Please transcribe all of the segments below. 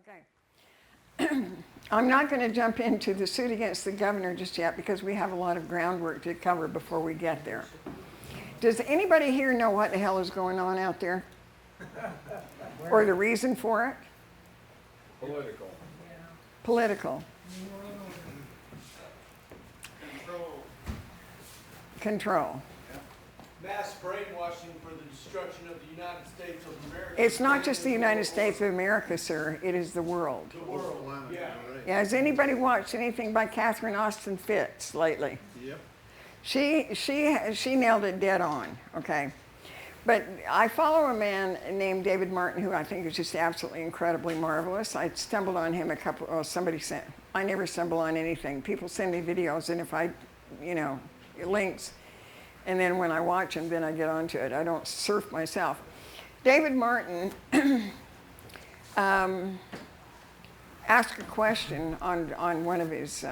Okay. I'm not going to jump into the suit against the governor just yet because we have a lot of groundwork to cover before we get there. Does anybody here know what the hell is going on out there? Or the reason for it? Political. Political. Control. Mass brainwashing for the destruction of the United States of America. It's not just the United States of America, sir. It is the world. The world, yeah. Yeah, has anybody watched anything by Catherine Austin Fitts lately? Yep. She nailed it dead on, okay? But I follow a man named David Martin who I think is just absolutely incredibly marvelous. I stumbled on him somebody sent, I never stumble on anything. People send me videos and if I, links, and then when I watch them, then I get onto it. I don't surf myself. David Martin asked a question on one of his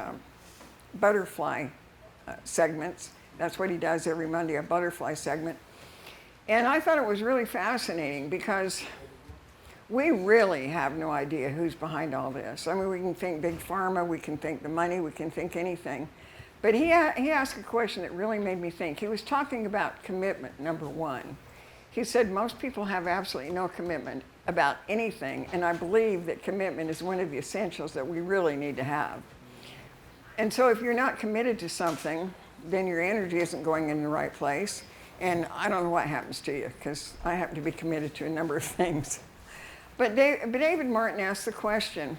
butterfly segments. That's what he does every Monday, a butterfly segment. And I thought it was really fascinating because we really have no idea who's behind all this. I mean, we can think big pharma, we can think the money, we can think anything. But he asked a question that really made me think. He was talking about commitment, number one. He said most people have absolutely no commitment about anything, and I believe that commitment is one of the essentials that we really need to have. And so if you're not committed to something, then your energy isn't going in the right place. And I don't know what happens to you, because I happen to be committed to a number of things. But David Martin asked the question,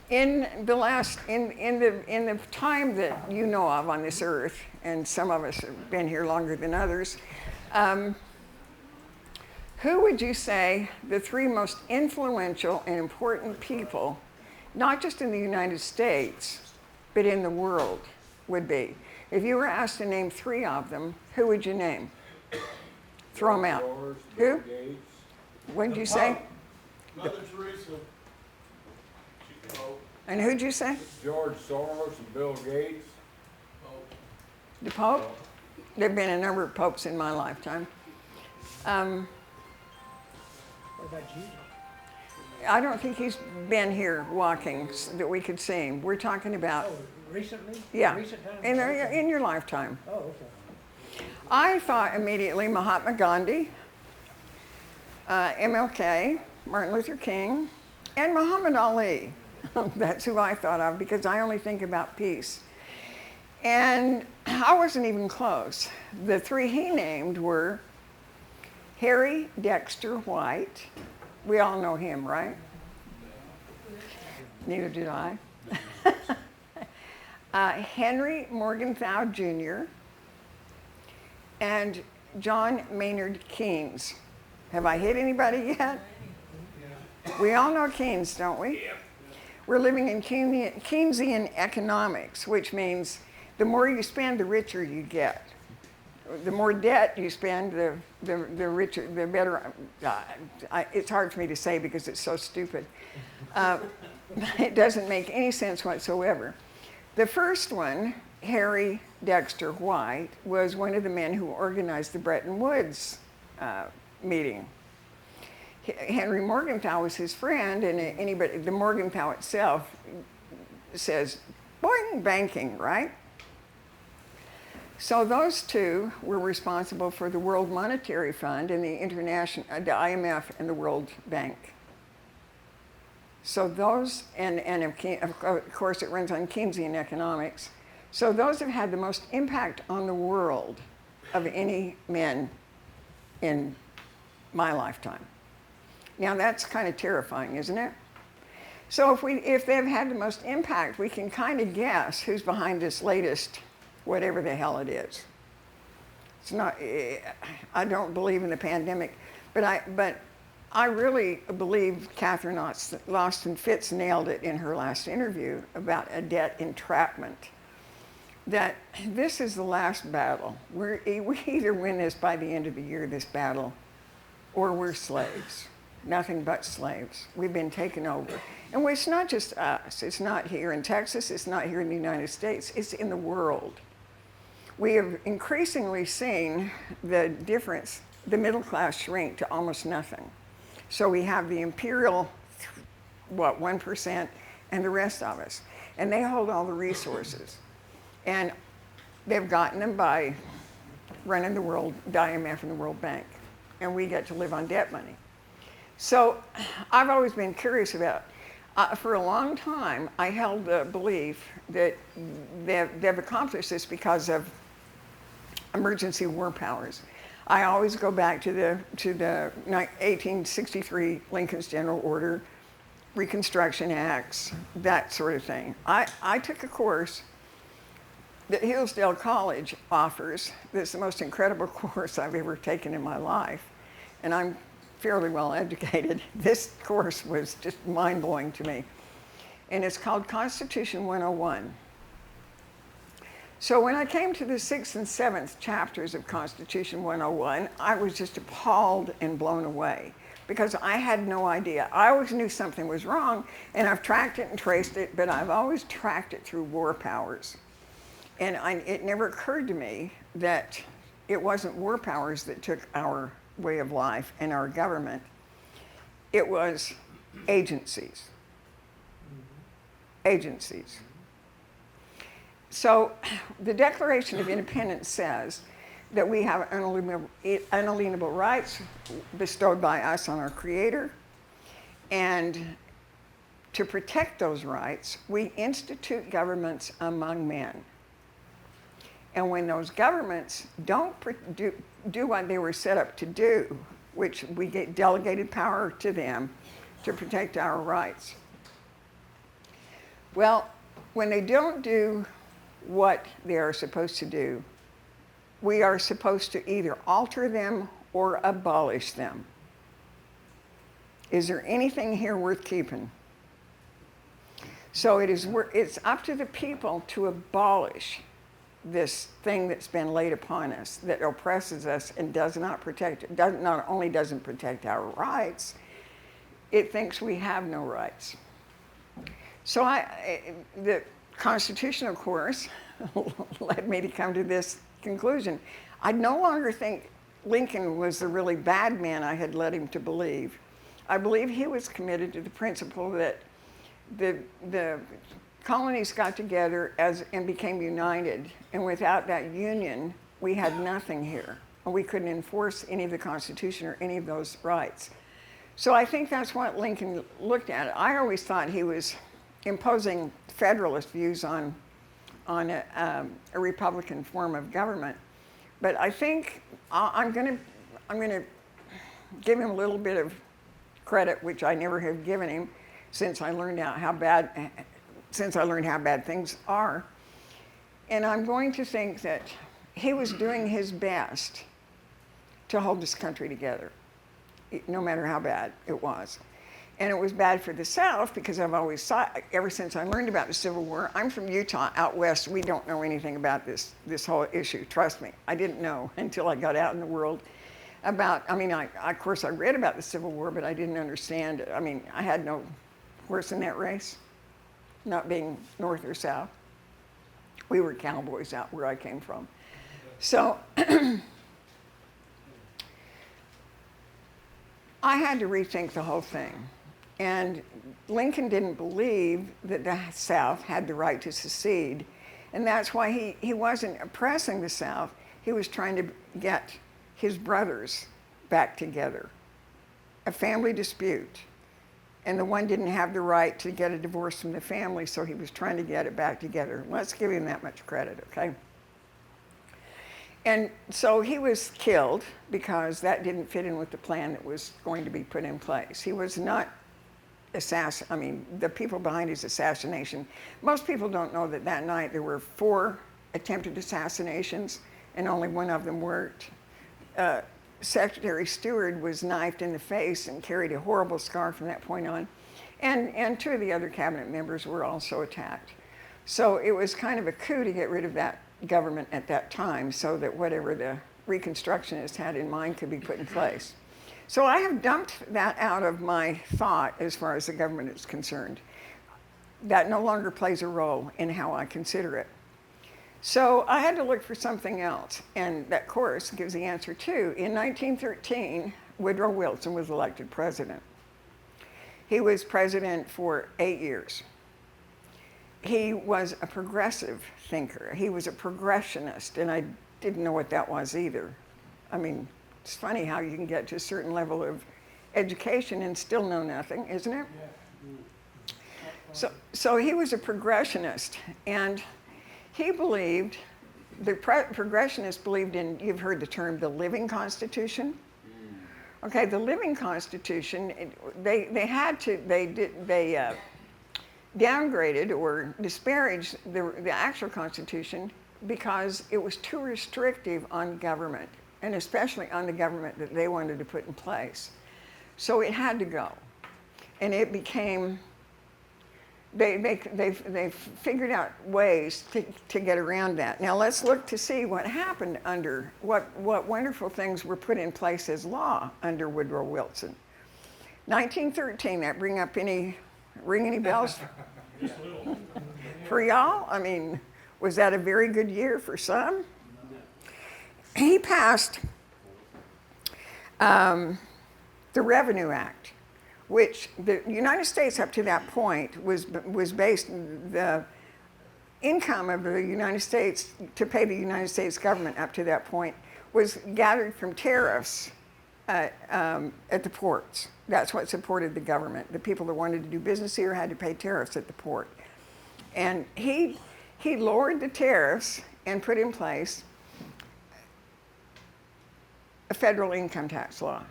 in the time that you know of on this earth, and some of us have been here longer than others, who would you say the three most influential and important people, not just in the United States, but in the world would be? If you were asked to name three of them, who would you name? Throw them out. George, Who? Gates. What did you say? Mother Teresa. And who'd you say? George Soros and Bill Gates. The Pope? There have been a number of popes in my lifetime. What about Jesus? I don't think he's been here walking that we could see him. We're talking about, Oh, recently? yeah, Recent times? in your lifetime. Oh, okay. I thought immediately Mahatma Gandhi, MLK, Martin Luther King, and Muhammad Ali. That's who I thought of because I only think about peace. And I wasn't even close. The three he named were Harry Dexter White. We all know him, right? Neither did I. Henry Morgenthau Jr. and John Maynard Keynes. Have I hit anybody yet? We all know Keynes, don't we? We're living in Keynesian economics, which means the more you spend, the richer you get. The more debt you spend, the richer, the better. It's hard for me to say because it's so stupid. It doesn't make any sense whatsoever. The first one, Harry Dexter White, was one of the men who organized the Bretton Woods meeting. Henry Morgenthau was his friend, and the Morgenthau itself says, boing, banking, right? So those two were responsible for the World Monetary Fund and the IMF and the World Bank. So those, and of course it runs on Keynesian economics. So those have had the most impact on the world of any men in my lifetime. Now that's kind of terrifying, isn't it? So if they've had the most impact, we can kind of guess who's behind this latest, whatever the hell it is. It's not. I don't believe in the pandemic, but I really believe Catherine Austin Fitts nailed it in her last interview about a debt entrapment. That this is the last battle. We either win this by the end of the year, this battle, or we're slaves. Nothing but slaves. We've been taken over. And it's not just us. It's not here in Texas. It's not here in the United States. It's in the world. We have increasingly seen the difference, the middle class shrink to almost nothing. So we have the imperial what, 1%, and the rest of us. And they hold all the resources. And they've gotten them by running the world, the IMF and the World Bank. And we get to live on debt money. So I've always been curious about, for a long time, I held the belief that they've accomplished this because of emergency war powers. I always go back to the 1863 Lincoln's General Order, Reconstruction Acts, that sort of thing. I took a course that Hillsdale College offers. That's the most incredible course I've ever taken in my life. And I'm fairly well educated. This course was just mind-blowing to me. And it's called Constitution 101. So when I came to the 6th and 7th chapters of Constitution 101, I was just appalled and blown away because I had no idea. I always knew something was wrong, and I've tracked it and traced it, but I've always tracked it through war powers. And it never occurred to me that it wasn't war powers that took our way of life and our government. It was agencies. Agencies. So the Declaration of Independence says that we have unalienable rights bestowed by us on our Creator, and to protect those rights, we institute governments among men. And when those governments don't do what they were set up to do, which we get delegated power to them to protect our rights. Well, when they don't do what they are supposed to do, we are supposed to either alter them or abolish them. Is there anything here worth keeping? So it's up to the people to abolish this thing that's been laid upon us that oppresses us and does not protect, not only doesn't protect our rights, it thinks we have no rights. So the Constitution, of course, led me to come to this conclusion. I no longer think Lincoln was the really bad man I had led him to believe. I believe he was committed to the principle that the colonies got together and became united, and without that union, we had nothing here. And we couldn't enforce any of the Constitution or any of those rights. So I think that's what Lincoln looked at. I always thought he was imposing federalist views on a Republican form of government. But I think I'm going to give him a little bit of credit, which I never have given him since I learned how bad things are. And I'm going to think that he was doing his best to hold this country together, no matter how bad it was. And it was bad for the South because I've always thought, ever since I learned about the Civil War, I'm from Utah, out west, we don't know anything about this whole issue, trust me. I didn't know until I got out in the world about, of course I read about the Civil War, but I didn't understand it. I had no horse in that race, not being North or South. We were cowboys out where I came from. So I had to rethink the whole thing. And Lincoln didn't believe that the South had the right to secede. And that's why he wasn't oppressing the South. He was trying to get his brothers back together. A family dispute. And the one didn't have the right to get a divorce from the family, so he was trying to get it back together. Let's give him that much credit, okay? And so he was killed because that didn't fit in with the plan that was going to be put in place. He was not the people behind his assassination, most people don't know that that night there were 4 attempted assassinations and only one of them worked. Secretary Stewart was knifed in the face and carried a horrible scar from that point on. And 2 of the other cabinet members were also attacked. So it was kind of a coup to get rid of that government at that time so that whatever the Reconstructionists had in mind could be put in place. So I have dumped that out of my thought as far as the government is concerned. That no longer plays a role in how I consider it. So I had to look for something else, and that course gives the answer too. In 1913, Woodrow Wilson was elected president. He was president for 8 years. He was a progressive thinker. He was a progressionist, and I didn't know what that was either. I mean, it's funny how you can get to a certain level of education and still know nothing, isn't it? So he was a progressionist, and he believed, the progressionists believed in, you've heard the term, the living constitution. Okay, the living constitution, they downgraded or disparaged the actual constitution because it was too restrictive on government, and especially on the government that they wanted to put in place. So it had to go, and it became, they figured out ways to get around that. Now let's look to see what happened under, what wonderful things were put in place as law under Woodrow Wilson. 1913, that ring any bells for y'all? I mean, was that a very good year for some? He passed the Revenue Act, which the United States up to that point was based, the income of the United States to pay the United States government up to that point was gathered from tariffs at the ports. That's what supported the government. The people that wanted to do business here had to pay tariffs at the port. And he lowered the tariffs and put in place a federal income tax law.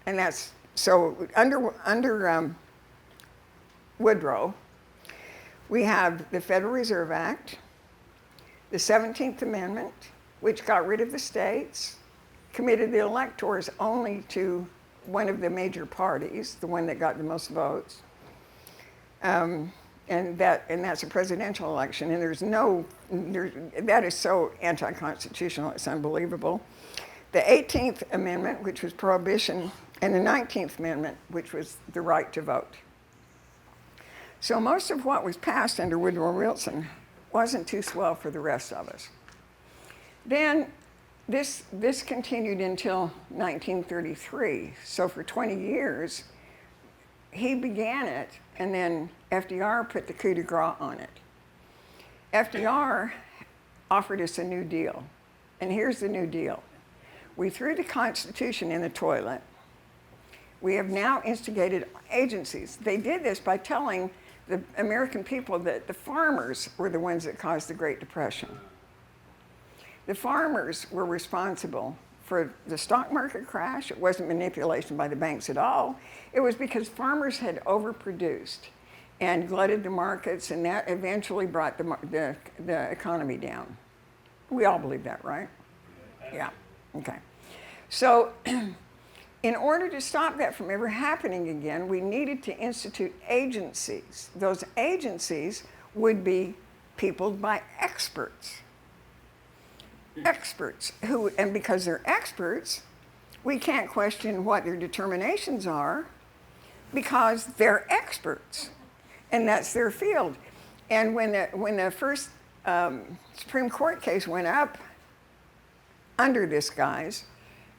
And that's, so under Woodrow, we have the Federal Reserve Act, the 17th Amendment, which got rid of the states, committed the electors only to one of the major parties, the one that got the most votes. And that's a presidential election, and that is so anti-constitutional, it's unbelievable. The 18th Amendment, which was prohibition, and the 19th Amendment, which was the right to vote. So most of what was passed under Woodrow Wilson wasn't too swell for the rest of us. Then this continued until 1933. So for 20 years, he began it, and then FDR put the coup de grace on it. FDR offered us a new deal, and here's the new deal. We threw the Constitution in the toilet. We have now instigated agencies. They did this by telling the American people that the farmers were the ones that caused the Great Depression. The farmers were responsible for the stock market crash. It wasn't manipulation by the banks at all. It was because farmers had overproduced and glutted the markets, and that eventually brought the economy down. We all believe that, right? Yeah, okay. So in order to stop that from ever happening again, we needed to institute agencies. Those agencies would be peopled by experts. Experts who, and because they're experts, we can't question what their determinations are because they're experts, and that's their field. And when the first Supreme Court case went up under this guise,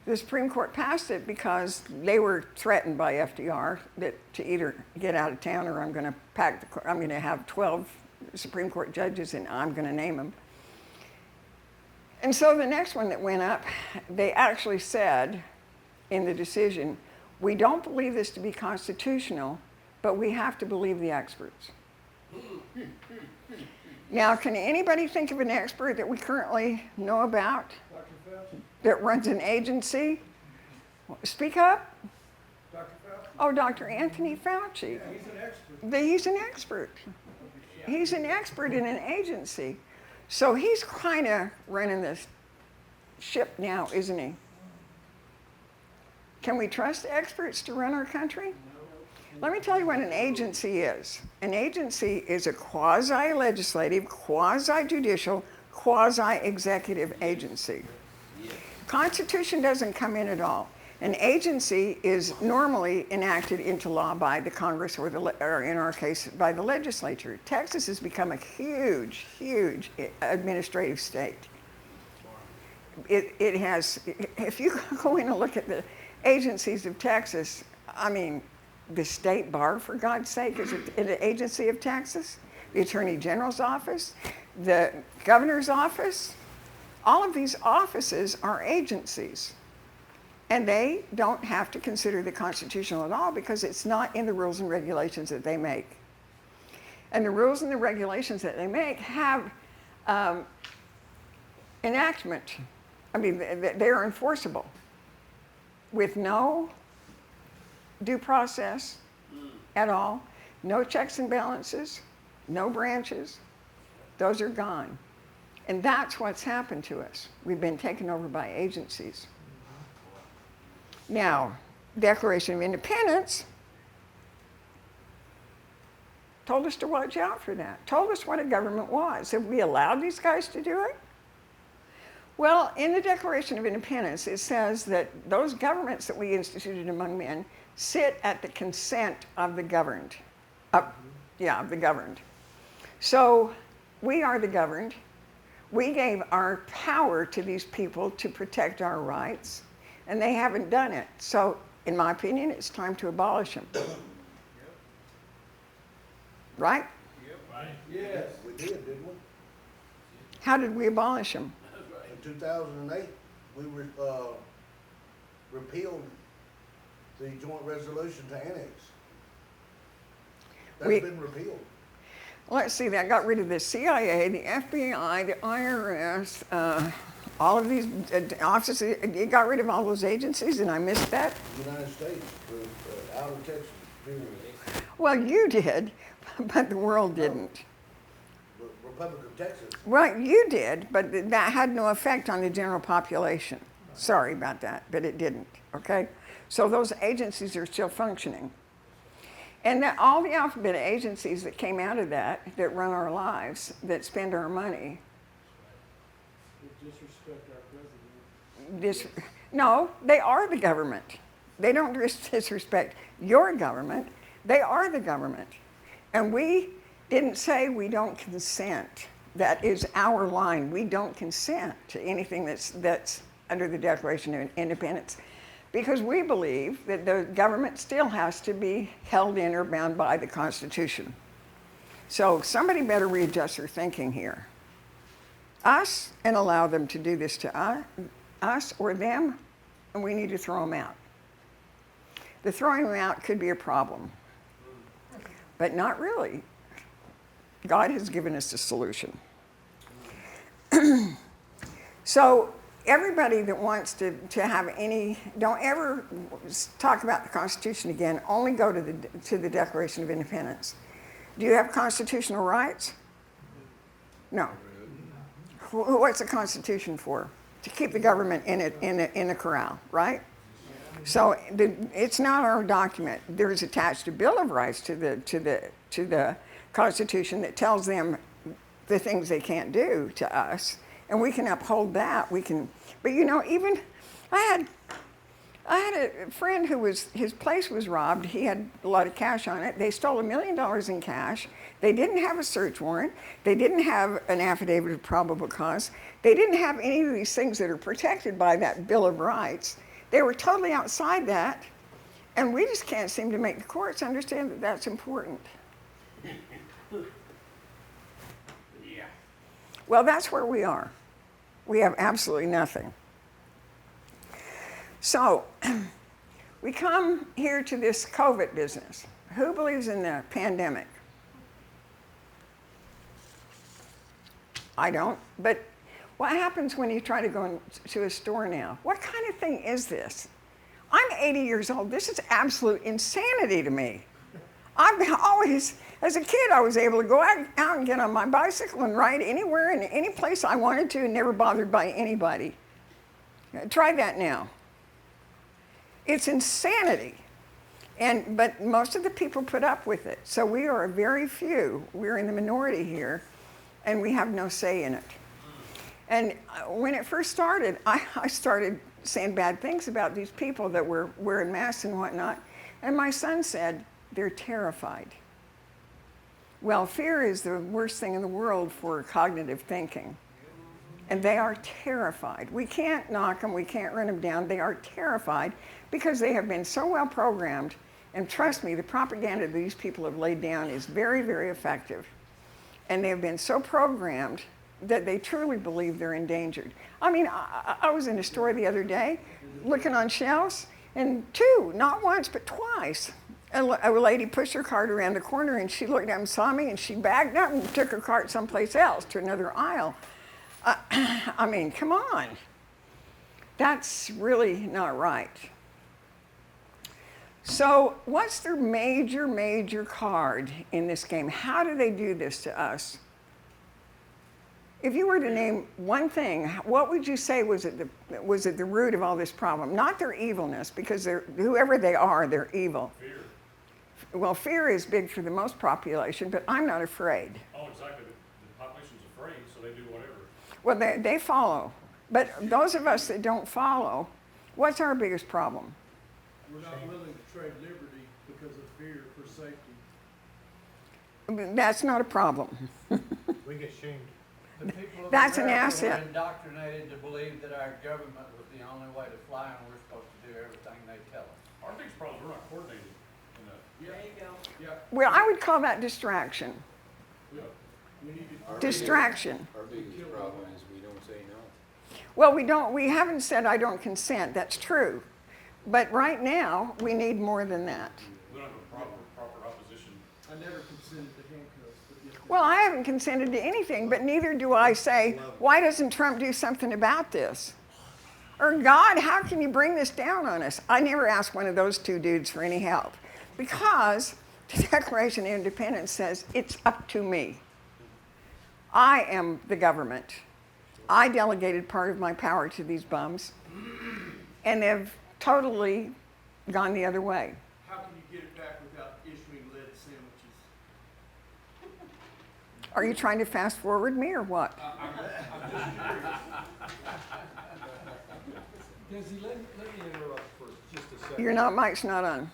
the Supreme Court passed it because they were threatened by FDR that to either get out of town or I'm going to have 12 Supreme Court judges and I'm going to name them. And so the next one that went up, they actually said in the decision, we don't believe this to be constitutional, but we have to believe the experts. Now, can anybody think of an expert that we currently know about that runs an agency? Speak up. Dr. Fauci? Oh, Dr. Anthony Fauci. Yeah, he's an expert. He's an expert. He's an expert in an agency. So he's kind of running this ship now, isn't he? Can we trust experts to run our country? Let me tell you what an agency is. An agency is a quasi-legislative, quasi-judicial, quasi-executive agency. Constitution doesn't come in at all. An agency is normally enacted into law by the Congress or in our case, by the legislature. Texas has become a huge, huge administrative state. It has, if you go in and look at the agencies of Texas, I mean, The state bar, for God's sake, is an agency of taxes. The Attorney General's office, the governor's office, all of these offices are agencies. And they don't have to consider the constitutional at all because it's not in the rules and regulations that they make. And the rules and the regulations that they make have enactment. I mean, they are enforceable with no due process at all, no checks and balances, no branches. Those are gone. And that's what's happened to us. We've been taken over by agencies. Now, Declaration of Independence told us to watch out for that, told us what a government was. Have we allowed these guys to do it? Well, in the Declaration of Independence, it says that those governments that we instituted among men sit at the consent of the governed. Of the governed. So we are the governed. We gave our power to these people to protect our rights, and they haven't done it. So, in my opinion, it's time to abolish them. Right? Yes. We did, didn't we? How did we abolish them? In 2008, we repealed the joint resolution to annex. That's been repealed. Let's see, that got rid of the CIA, the FBI, the IRS, all of these offices. It got rid of all those agencies, and I missed that. The United States was out of Texas, period. Well, you did, but the world didn't. The Republic of Texas. Well, you did, but that had no effect on the general population. Sorry about that, but it didn't, okay? So those agencies are still functioning. And that all the alphabet agencies that came out of that run our lives, that spend our money. Disrespect our president. No, they are the government. They don't disrespect your government. They are the government. And we didn't say we don't consent. That is our line. We don't consent to anything that's under the Declaration of Independence, because we believe that the government still has to be held in or bound by the Constitution. So somebody better readjust their thinking here. Us, and allow them to do this to us or them, and we need to throw them out. The throwing them out could be a problem, but not really. God has given us a solution. So everybody that wants to have any, don't ever talk about the Constitution again, only go to the Declaration of Independence. Do you have constitutional rights? No. What's the Constitution for? To keep the government in the corral, right? So it's not our document. There's attached a Bill of Rights to the Constitution that tells them the things they can't do to us, and we can uphold that. We can, but you know, even I had a friend who his place was robbed. He had a lot of cash on it. They stole $1 million in cash. They didn't have a search warrant. They didn't have an affidavit of probable cause. They didn't have any of these things that are protected by that Bill of Rights. They were totally outside that, and we just can't seem to make the courts understand that that's important. Well, that's where we are. We have absolutely nothing. So, we come here to this COVID business. Who believes in the pandemic? I don't, but what happens when you try to go to a store now? What kind of thing is this? I'm 80 years old. This is absolute insanity to me. I've been always, as a kid, I was able to go out and get on my bicycle and ride anywhere and any place I wanted to and never bothered by anybody. Try that now. It's insanity. But most of the people put up with it. So we are a very few. We're in the minority here, and we have no say in it. And when it first started, I started saying bad things about these people that were wearing masks and whatnot. And my son said, they're terrified. Well, fear is the worst thing in the world for cognitive thinking. And they are terrified. We can't knock them, we can't run them down. They are terrified because they have been so well programmed And trust me, the propaganda these people have laid down is very, very effective. And they've been so programmed that they truly believe they're endangered. I mean, I was in a store the other day looking on shelves, and not once, but twice, a lady pushed her cart around the corner, and she looked up and saw me, and she backed up and took her cart someplace else to another aisle. I mean, come on. That's really not right. So what's their major card in this game? How do they do this to us? If you were to name one thing, what would you say was at the root of all this problem? Not their evilness, because whoever they are, they're evil. Fear. Well, fear is big for the most population, but I'm not afraid. Oh, exactly. The population's afraid, so they do whatever. Well, they follow. But those of us that don't follow, what's our biggest problem? We're not willing to trade liberty because of fear for safety. That's not a problem. We get shamed. The people of That's an America asset. were indoctrinated to believe that our government was the only way to fly and we're supposed to do everything they tell us. Our biggest problem is we're not coordinated enough. There you go. Yeah, Well, I would call that distraction. we need to. Distraction. Our biggest problem is we don't say no. Well, we haven't said I don't consent. That's true. But right now, we need more than that. We don't have a proper opposition. I never consented to handcuffs, but yes. Well, I haven't consented to anything, but neither do I say, why doesn't Trump do something about this? Or, God, how can you bring this down on us? I never asked one of those two dudes for any help, because the Declaration of Independence says it's up to me. I am the government. I delegated part of my power to these bums, and they've totally gone the other way. How can you get it back without issuing lead sandwiches? Are you trying to fast forward me or what? I'm just curious. Dessie, let me interrupt for just a second. Your mic's not on.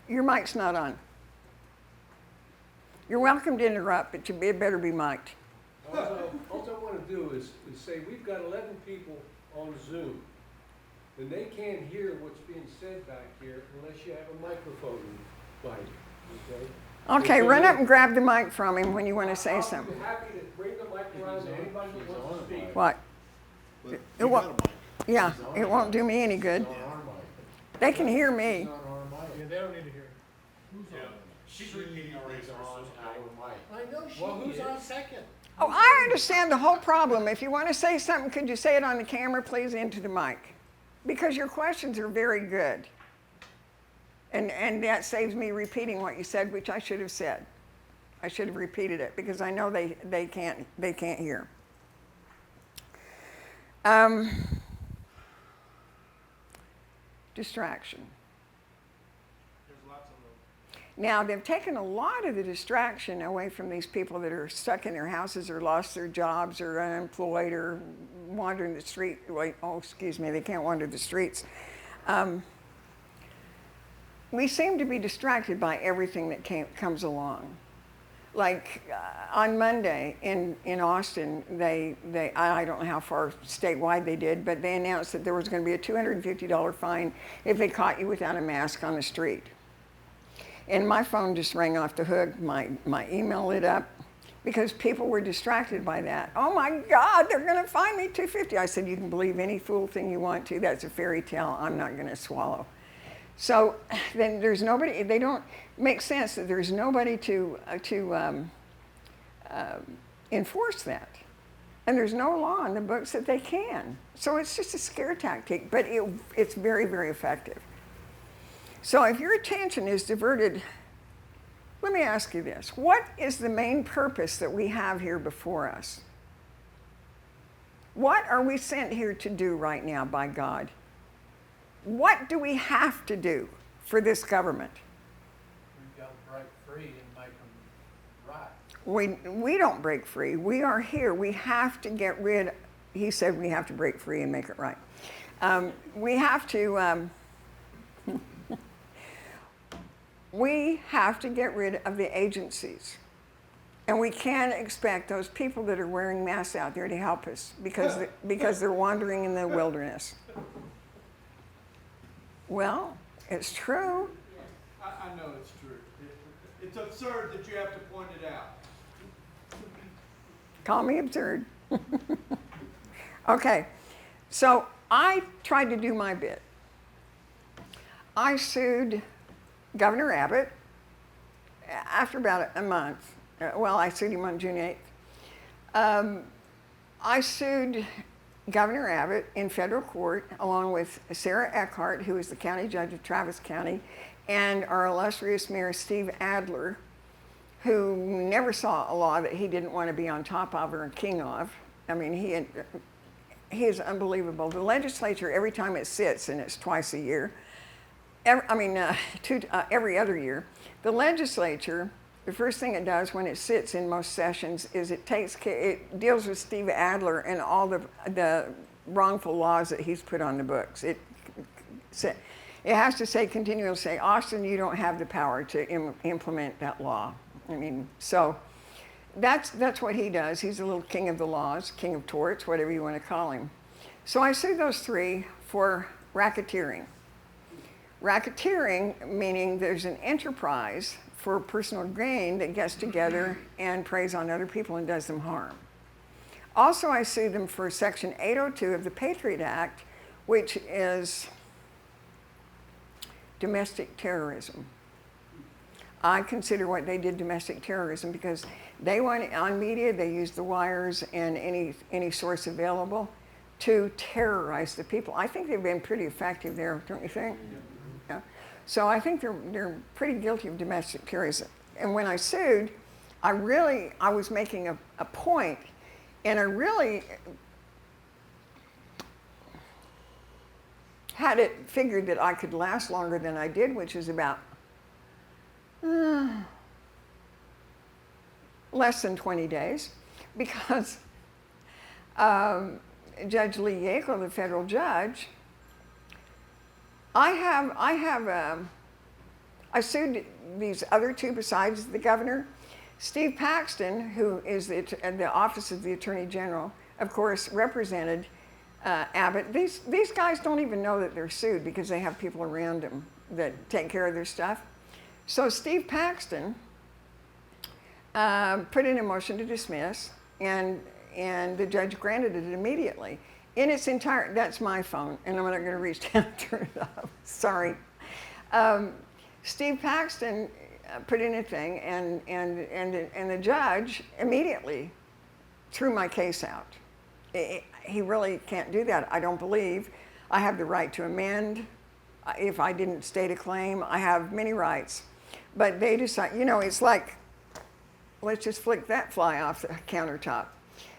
Your mic's not on. You're welcome to interrupt, but you better be mic'd. All I want to do is say we've got 11 people on Zoom, and they can't hear what's being said back here unless you have a microphone mic, okay? Okay, run up and grab the mic from him when you want to say something. I'll be happy to bring the mic around to anybody that wants to speak. What? It won't, yeah, it won't do me any good. It's on our mic. They can hear me. It's on our mic. Yeah, they don't need to hear. Yeah. She's repeating our It's answers. on our mic. I know she Well, who's is. on second? Oh, I understand the whole problem. If you want to say something, could you say it on the camera, please, into the mic? Because your questions are very good. And that saves me repeating what you said, which I should have said. I should have repeated it because I know they can't hear. Distraction. There's lots of them. Now, they've taken a lot of the distraction away from these people that are stuck in their houses or lost their jobs or unemployed or wandering the street. They can't wander the streets. We seem to be distracted by everything that comes along. Like on Monday in Austin, I don't know how far statewide they did, but they announced that there was going to be a $250 fine if they caught you without a mask on the street. And my phone just rang off the hook, my email lit up, because people were distracted by that. Oh my God, they're going to fine me $250. I said, you can believe any fool thing you want to. That's a fairy tale I'm not going to swallow. So then there's nobody, they don't make sense that there's nobody to enforce that. And there's no law in the books that they can. So it's just a scare tactic, but it's very, very effective. So if your attention is diverted, let me ask you this. What is the main purpose that we have here before us? What are we sent here to do right now by God? What do we have to do for this government? We've got to break free and make them right. We don't break free. We are here. We have to get rid. He said we have to break free and make it right. We have to. We have to get rid of the agencies. And we can't expect those people that are wearing masks out there to help us because they're wandering in the wilderness. Well, it's true. I know it's true. It's absurd that you have to point it out. Call me absurd. Okay, so I tried to do my bit. I sued Governor Abbott after about a month. Well, I sued him on June 8th. I sued Governor Abbott in federal court along with Sarah Eckhart, who is the county judge of Travis County, and our illustrious Mayor Steve Adler, who never saw a law that he didn't want to be on top of or king of. I mean, he is unbelievable. The legislature, every time it sits, and it's twice a year, every other year, the legislature, the first thing it does when it sits in most sessions is it deals with Steve Adler and all the wrongful laws that he's put on the books. It has to continually say, Austin, you don't have the power to implement that law. I mean, so that's what he does. He's a little king of the laws, king of torts, whatever you want to call him. So I sued those three for racketeering. Racketeering, meaning there's an enterprise for personal gain that gets together and preys on other people and does them harm. Also, I sued them for Section 802 of the Patriot Act, which is domestic terrorism. I consider what they did domestic terrorism because they went on media, they used the wires and any source available to terrorize the people. I think they've been pretty effective there, don't you think? Yeah. So I think they're pretty guilty of domestic terrorism. And when I sued, I was making a point, and I really had it figured that I could last longer than I did, which is about less than 20 days, because Judge Lee Yackel, the federal judge, I sued these other two besides the governor. Steve Paxton, who is the Office of the Attorney General, of course, represented Abbott. These guys don't even know that they're sued because they have people around them that take care of their stuff. So Steve Paxton put in a motion to dismiss, and the judge granted it immediately. In its entire, that's my phone, and I'm not going to reach down and turn it off. Sorry. Steve Paxton put in a thing, and the judge immediately threw my case out. He really can't do that, I don't believe. I have the right to amend. If I didn't state a claim, I have many rights. But they decide, it's like, let's just flick that fly off the countertop.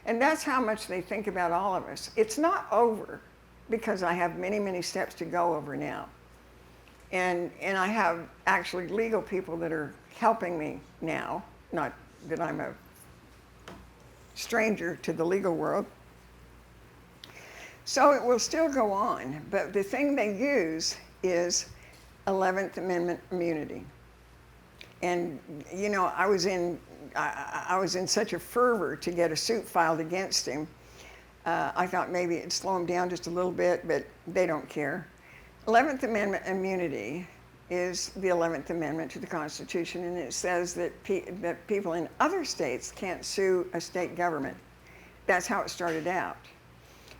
And that's how much they think about all of us. It's not over because I have many, many steps to go over now. And I have actually legal people that are helping me now, not that I'm a stranger to the legal world. So it will still go on, but the thing they use is 11th Amendment immunity. And I was in such a fervor to get a suit filed against him. I thought maybe it'd slow him down just a little bit, but they don't care. 11th Amendment immunity is the 11th Amendment to the Constitution, and it says that people in other states can't sue a state government. That's how it started out.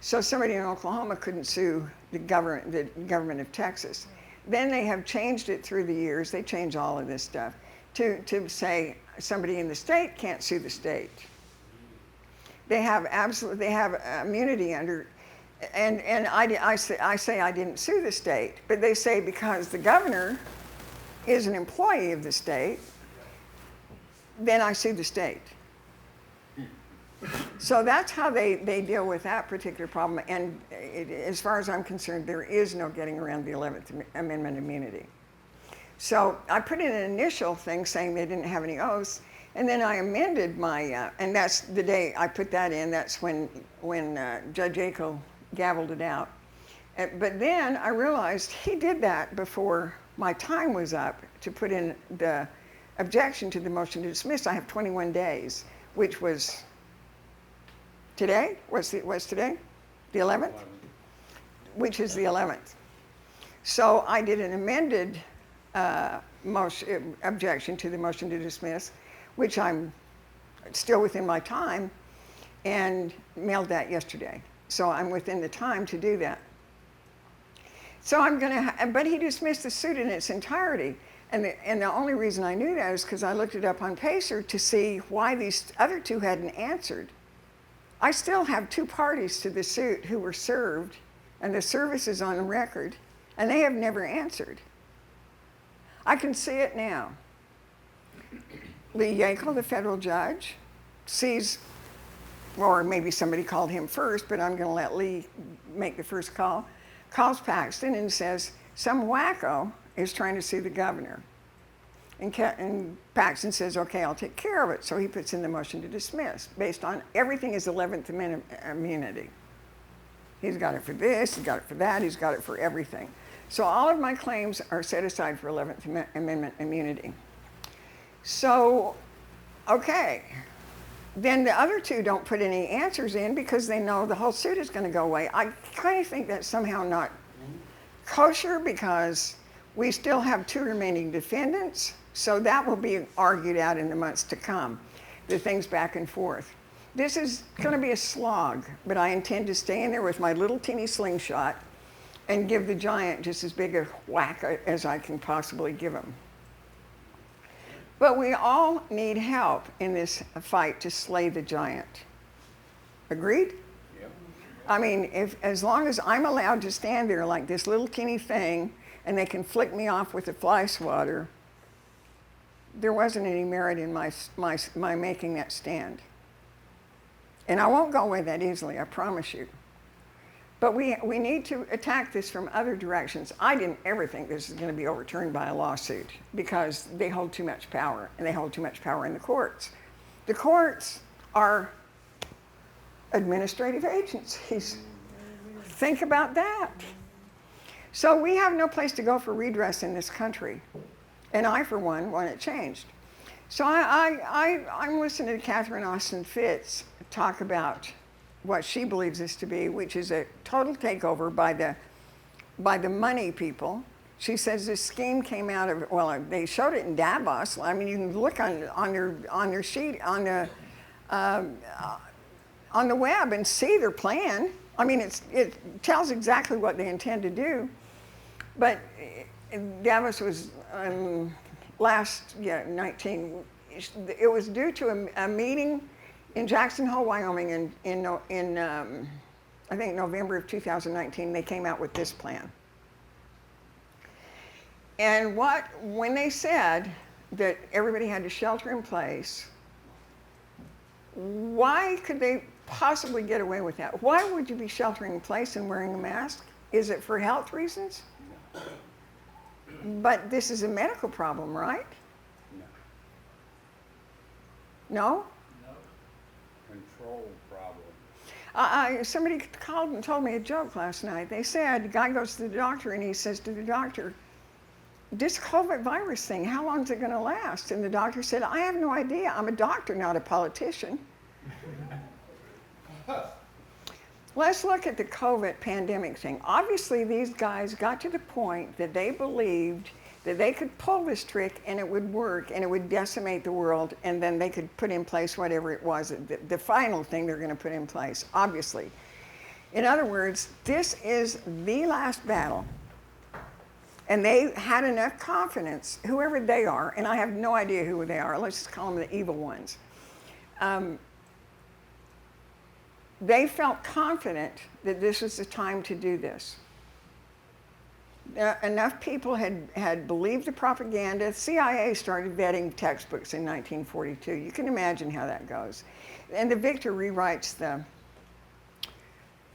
So somebody in Oklahoma couldn't sue the government of Texas. Then they have changed it through the years. They change all of this stuff to say somebody in the state can't sue the state. They have immunity under, and I say I didn't sue the state, but they say because the governor is an employee of the state, then I sue the state. So that's how they deal with that particular problem. And as far as I'm concerned, there is no getting around the 11th Amendment immunity. So I put in an initial thing saying they didn't have any oaths, and then I amended my, and that's the day I put that in. That's when Judge Yackel gavelled it out. But then I realized he did that before my time was up to put in the objection to the motion to dismiss. I have 21 days, which was today? Was today? The 11th? Which is the 11th. So I did an amended objection to the motion to dismiss, which I'm still within my time, and mailed that yesterday. So I'm within the time to do that. So I'm going to, but he dismissed the suit in its entirety. And the only reason I knew that is because I looked it up on Pacer to see why these other two hadn't answered. I still have two parties to the suit who were served, and the service is on record, and they have never answered. I can see it now. Lee Yankel, the federal judge, sees, or maybe somebody called him first, but I'm going to let Lee make the first call, calls Paxton and says, some wacko is trying to sue the governor. And Paxton says, okay, I'll take care of it. So he puts in the motion to dismiss based on everything is 11th Amendment immunity. He's got it for this, he's got it for that, he's got it for everything. So all of my claims are set aside for 11th Amendment immunity. So, okay. Then the other two don't put any answers in because they know the whole suit is going to go away. I kind of think that's somehow not kosher because we still have two remaining defendants, so that will be argued out in the months to come, the things back and forth. This is going to be a slog, but I intend to stay in there with my little teeny slingshot and give the giant just as big a whack as I can possibly give him. But we all need help in this fight to slay the giant. Agreed? Yep. I mean, as long as I'm allowed to stand there like this little teeny thing and they can flick me off with a fly swatter, there wasn't any merit in my making that stand. And I won't go away that easily, I promise you. But we need to attack this from other directions. I didn't ever think this is going to be overturned by a lawsuit because they hold too much power, and they hold too much power in the courts. The courts are administrative agencies. Think about that. So we have no place to go for redress in this country. And I, for one, want it changed. So I'm listening to Catherine Austin Fitts talk about what she believes this to be, which is a total takeover by the money people. She says this scheme came out of, well, they showed it in Davos. I mean, you can look on their sheet on the web and see their plan. I mean, it tells exactly what they intend to do. But Davos was last 19. It was due to a meeting in Jackson Hole, Wyoming, in I think November of 2019, they came out with this plan. And when they said that everybody had to shelter in place, why could they possibly get away with that? Why would you be sheltering in place and wearing a mask? Is it for health reasons? But this is a medical problem, right? No? Control problem. Somebody called and told me a joke last night. They said, the guy goes to the doctor and he says to the doctor, this COVID virus thing, how long is it going to last? And the doctor said, I have no idea. I'm a doctor, not a politician. Let's look at the COVID pandemic thing. Obviously, these guys got to the point that they believed that they could pull this trick and it would work and it would decimate the world, and then they could put in place whatever it was, the final thing they're going to put in place, obviously. In other words, this is the last battle. And they had enough confidence, whoever they are, and I have no idea who they are, let's just call them the evil ones. They felt confident that this was the time to do this. Enough people had believed the propaganda. CIA started vetting textbooks in 1942. You can imagine how that goes. And the victor rewrites the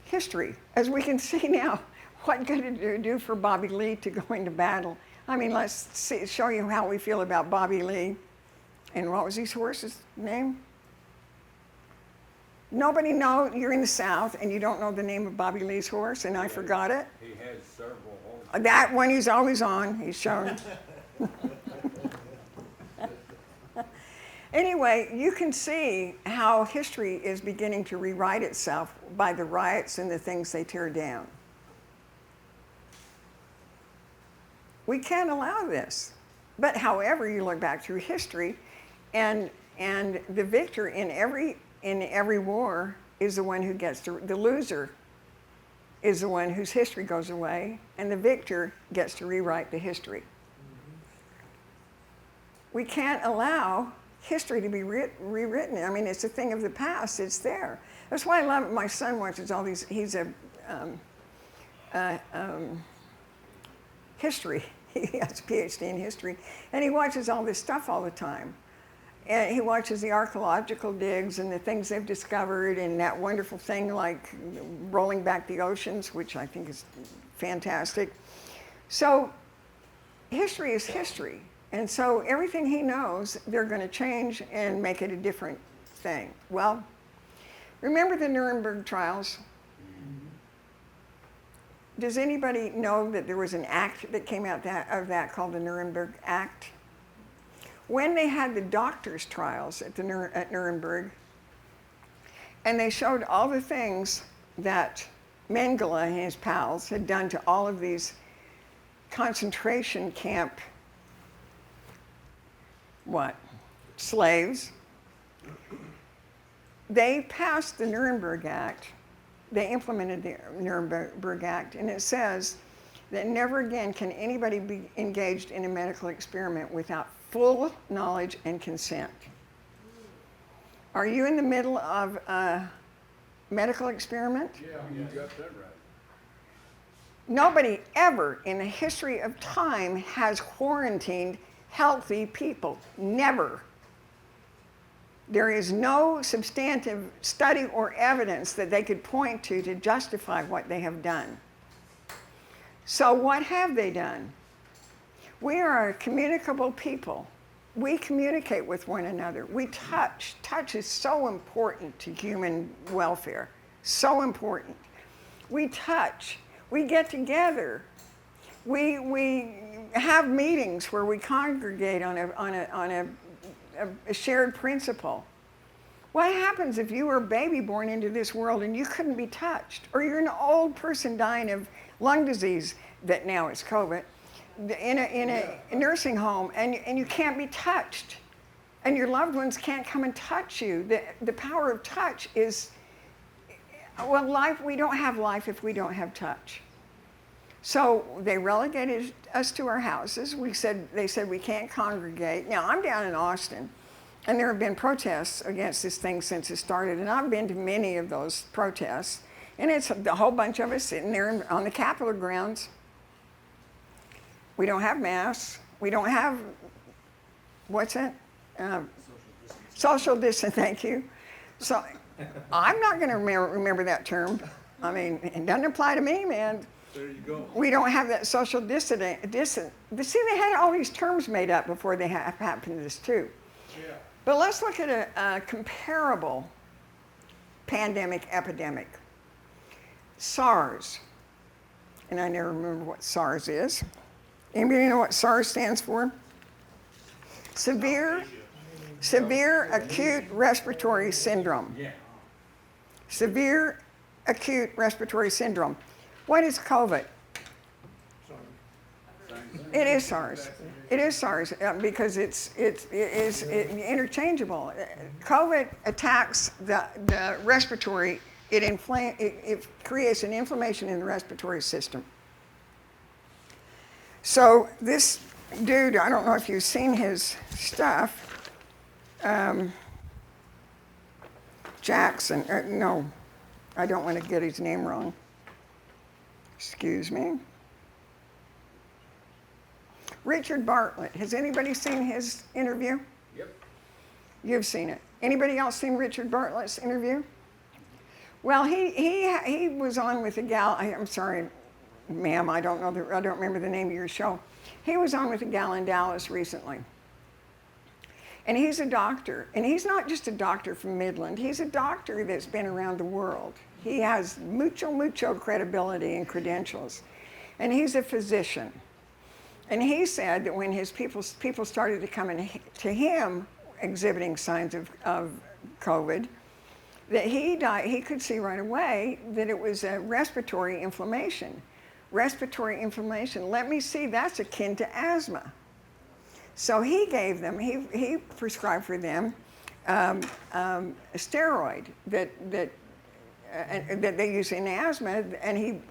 history. As we can see now, what good did it do for Bobby Lee to go into battle? I mean, let's show you how we feel about Bobby Lee. And what was his horse's name? Nobody knows. You're in the South and you don't know the name of Bobby Lee's horse, and I forgot it. He had several horses. That one he's always on, he's shown. Anyway, you can see how history is beginning to rewrite itself by the riots and the things they tear down. We can't allow this. But however, you look back through history, and the victor in every war is the one who gets the loser is the one whose history goes away, and the victor gets to rewrite the history. We can't allow history to be rewritten. I mean, it's a thing of the past. It's there. That's why I love it. My son watches all these. He's a history. He has a PhD in history, and he watches all this stuff all the time. And he watches the archaeological digs and the things they've discovered, and that wonderful thing like rolling back the oceans, which I think is fantastic. So history is history. And so everything he knows, they're going to change and make it a different thing. Well, remember the Nuremberg trials? Does anybody know that there was an act that came out of that called the Nuremberg Act? When they had the doctors' trials at Nuremberg, and they showed all the things that Mengele and his pals had done to all of these concentration camp, slaves, they passed the Nuremberg Act. They implemented the Nuremberg Act, and it says that never again can anybody be engaged in a medical experiment without full knowledge and consent. Are you in the middle of a medical experiment? Yeah, you got that right. Nobody ever in the history of time has quarantined healthy people. Never. There is no substantive study or evidence that they could point to justify what they have done. So what have they done? We are a communicable people. We communicate with one another. We touch. Touch is so important to human welfare. So important. We touch. We get together. We have meetings where we congregate on a shared principle. What happens if you were a baby born into this world and you couldn't be touched? Or you're an old person dying of lung disease that now is COVID, in a nursing home, and you can't be touched, and your loved ones can't come and touch you. The power of touch is, well, life, we don't have life if we don't have touch. So they relegated us to our houses. They said we can't congregate. Now, I'm down in Austin, and there have been protests against this thing since it started, and I've been to many of those protests, and it's a whole bunch of us sitting there on the Capitol grounds. We don't have masks. We don't have, what's it? Social distance, thank you. So I'm not going to remember that term. I mean, it doesn't apply to me, man. There you go. We don't have that social distance. See, they had all these terms made up before they happened to this too. Yeah. But let's look at a comparable pandemic epidemic. SARS. And I never remember what SARS is. Anybody know what SARS stands for? Severe acute respiratory syndrome. Severe acute respiratory syndrome. What is COVID? It is SARS. It is SARS because it's interchangeable. COVID attacks the respiratory. It creates an inflammation in the respiratory system. So this dude, I don't know if you've seen his stuff. Jackson. No, I don't want to get his name wrong. Excuse me. Richard Bartlett. Has anybody seen his interview? Yep. You've seen it. Anybody else seen Richard Bartlett's interview? Well, he was on with a gal. I'm sorry, ma'am. I don't remember the name of your show. He was on with a gal in Dallas recently. And he's a doctor. And he's not just a doctor from Midland. He's a doctor that's been around the world. He has mucho credibility and credentials. And he's a physician. And he said that when his people started to come in to him exhibiting signs of COVID, that he could see right away that it was a respiratory inflammation. respiratory inflammation. Let me see, that's akin to asthma. So he gave them, he prescribed for them a steroid that they use in asthma, and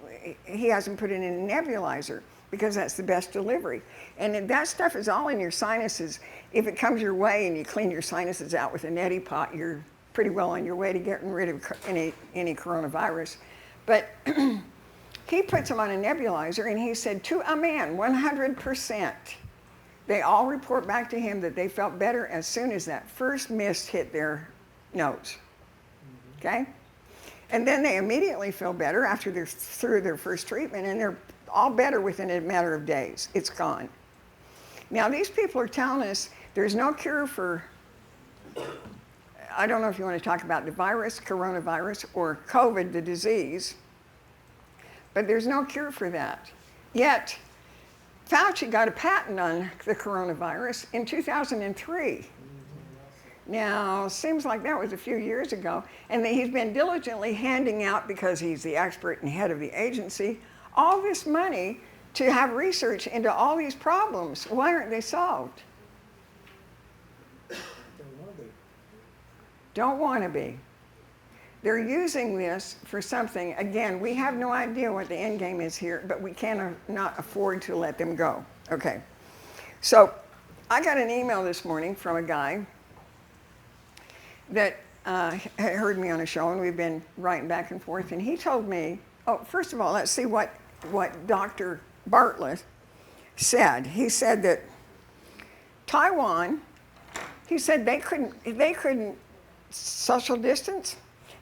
he hasn't put it in a nebulizer because that's the best delivery. And that stuff is all in your sinuses. If it comes your way and you clean your sinuses out with a neti pot, you're pretty well on your way to getting rid of any coronavirus. But he puts them on a nebulizer, and he said to a man, 100%, they all report back to him that they felt better as soon as that first mist hit their nose. Okay? And then they immediately feel better after they're through their first treatment, and they're all better within a matter of days. It's gone. Now, these people are telling us there's no cure for, I don't know if you want to talk about the virus, coronavirus, or COVID, the disease, but there's no cure for that. Yet, Fauci got a patent on the coronavirus in 2003. Now, seems like that was a few years ago, and that he's been diligently handing out, because he's the expert and head of the agency, all this money to have research into all these problems. Why aren't they solved? Don't want to be. They're using this for something. Again, we have no idea what the end game is here, but we cannot afford to let them go. Okay. So I got an email this morning from a guy that heard me on a show, and we've been writing back and forth, and he told me, oh, first of all, let's see what Dr. Bartlett said. He said that Taiwan, he said they couldn't social distance.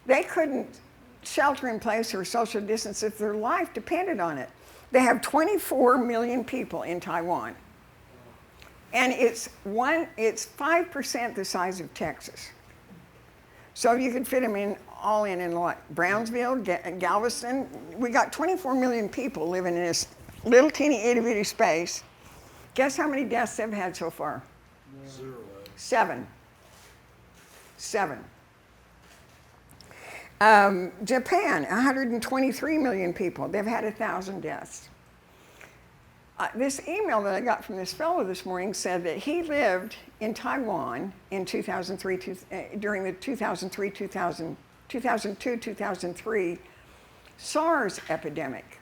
They couldn't shelter in place or social distance if their life depended on it. They have 24 million people in Taiwan. And it's 5% the size of Texas. So you could fit them all in what? Brownsville, Galveston. We got 24 million people living in this little teeny itty bitty space. Guess how many deaths they've had so far? 0. 7. Japan, 123 million people. They've had 1,000 deaths. This email that I got from this fellow this morning said that he lived in Taiwan in 2003, during the 2002-2003 SARS epidemic.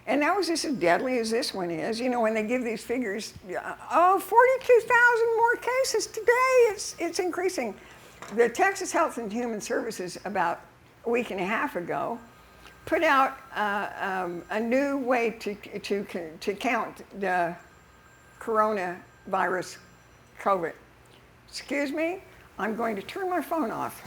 And that was just as deadly as this one is. You know, when they give these figures, 42,000 more cases today, it's increasing. The Texas Health and Human Services, about a week and a half ago, put out a new way to count the coronavirus COVID. Excuse me, I'm going to turn my phone off.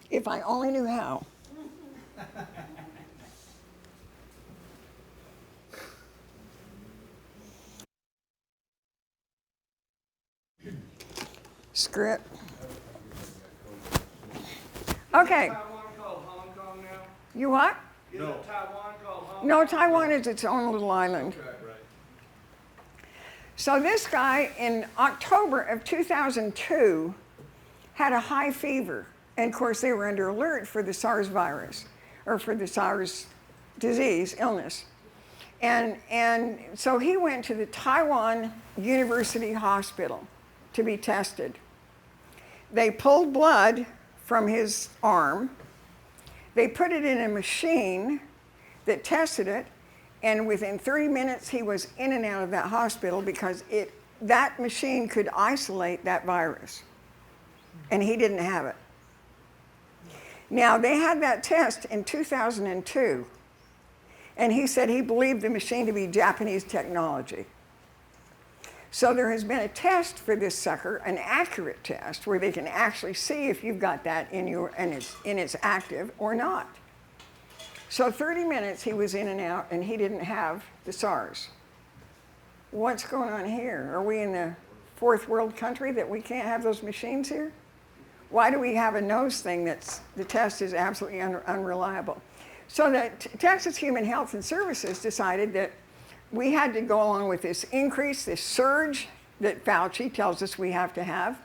If I only knew how. Script. Okay. Taiwan called Hong Kong now? You what? Isn't No. Taiwan called Hong No, Kong? Taiwan is its own little island. Okay. Right. So this guy in October of 2002 had a high fever. And of course, they were under alert for the SARS virus, or for the SARS disease, illness. And so he went to the Taiwan University Hospital to be tested. They pulled blood from his arm. They put it in a machine that tested it, and within 30 minutes he was in and out of that hospital because that machine could isolate that virus, and he didn't have it. Now, they had that test in 2002, and he said he believed the machine to be Japanese technology. So there has been a test for this sucker, an accurate test, where they can actually see if you've got that in it's active or not. So 30 minutes he was in and out, and he didn't have the SARS. What's going on here? Are we in the fourth world country that we can't have those machines here? Why do we have a nose thing the test is absolutely unreliable? So that Texas Human Health and Services decided that we had to go along with this increase, this surge that Fauci tells us we have to have,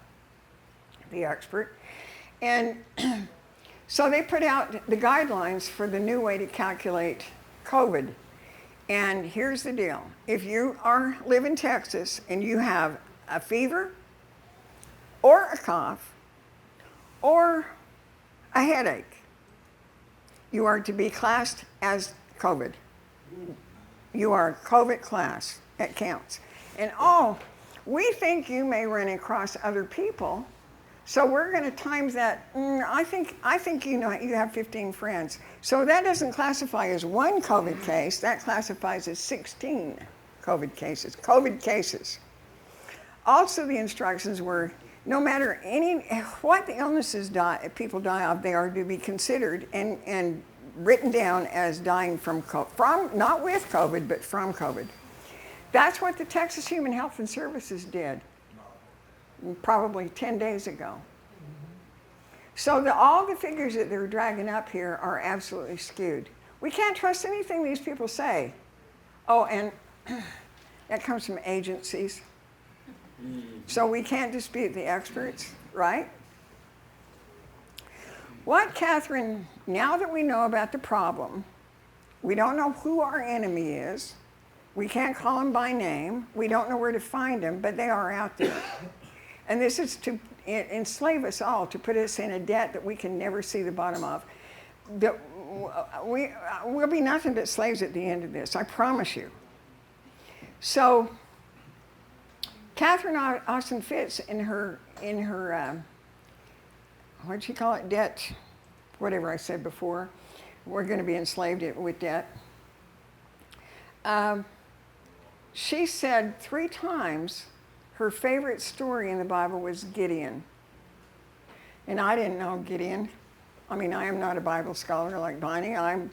the expert. And so they put out the guidelines for the new way to calculate COVID. And here's the deal. If you live in Texas and you have a fever or a cough or a headache, you are to be classed as COVID. You are COVID class. It counts. And we think you may run across other people, so we're going to times that. I think you have 15 friends. So that doesn't classify as one COVID case. That classifies as 16 COVID cases. Also, the instructions were, no matter what the illnesses people die of, they are to be considered and written down as dying from not with COVID, but from COVID. That's what the Texas Human Health and Services did probably 10 days ago. So all the figures that they're dragging up here are absolutely skewed. We can't trust anything these people say. Oh, and that comes from agencies. So we can't dispute the experts, right? Now that we know about the problem, we don't know who our enemy is. We can't call them by name. We don't know where to find them, but they are out there. And this is to enslave us all, to put us in a debt that we can never see the bottom of. We'll be nothing but slaves at the end of this, I promise you. So, Catherine Austin Fitts in her what'd she call it, debt, whatever I said before, we're going to be enslaved with debt. She said 3 times her favorite story in the Bible was Gideon. And I didn't know Gideon. I mean, I am not a Bible scholar like Bonnie. I'm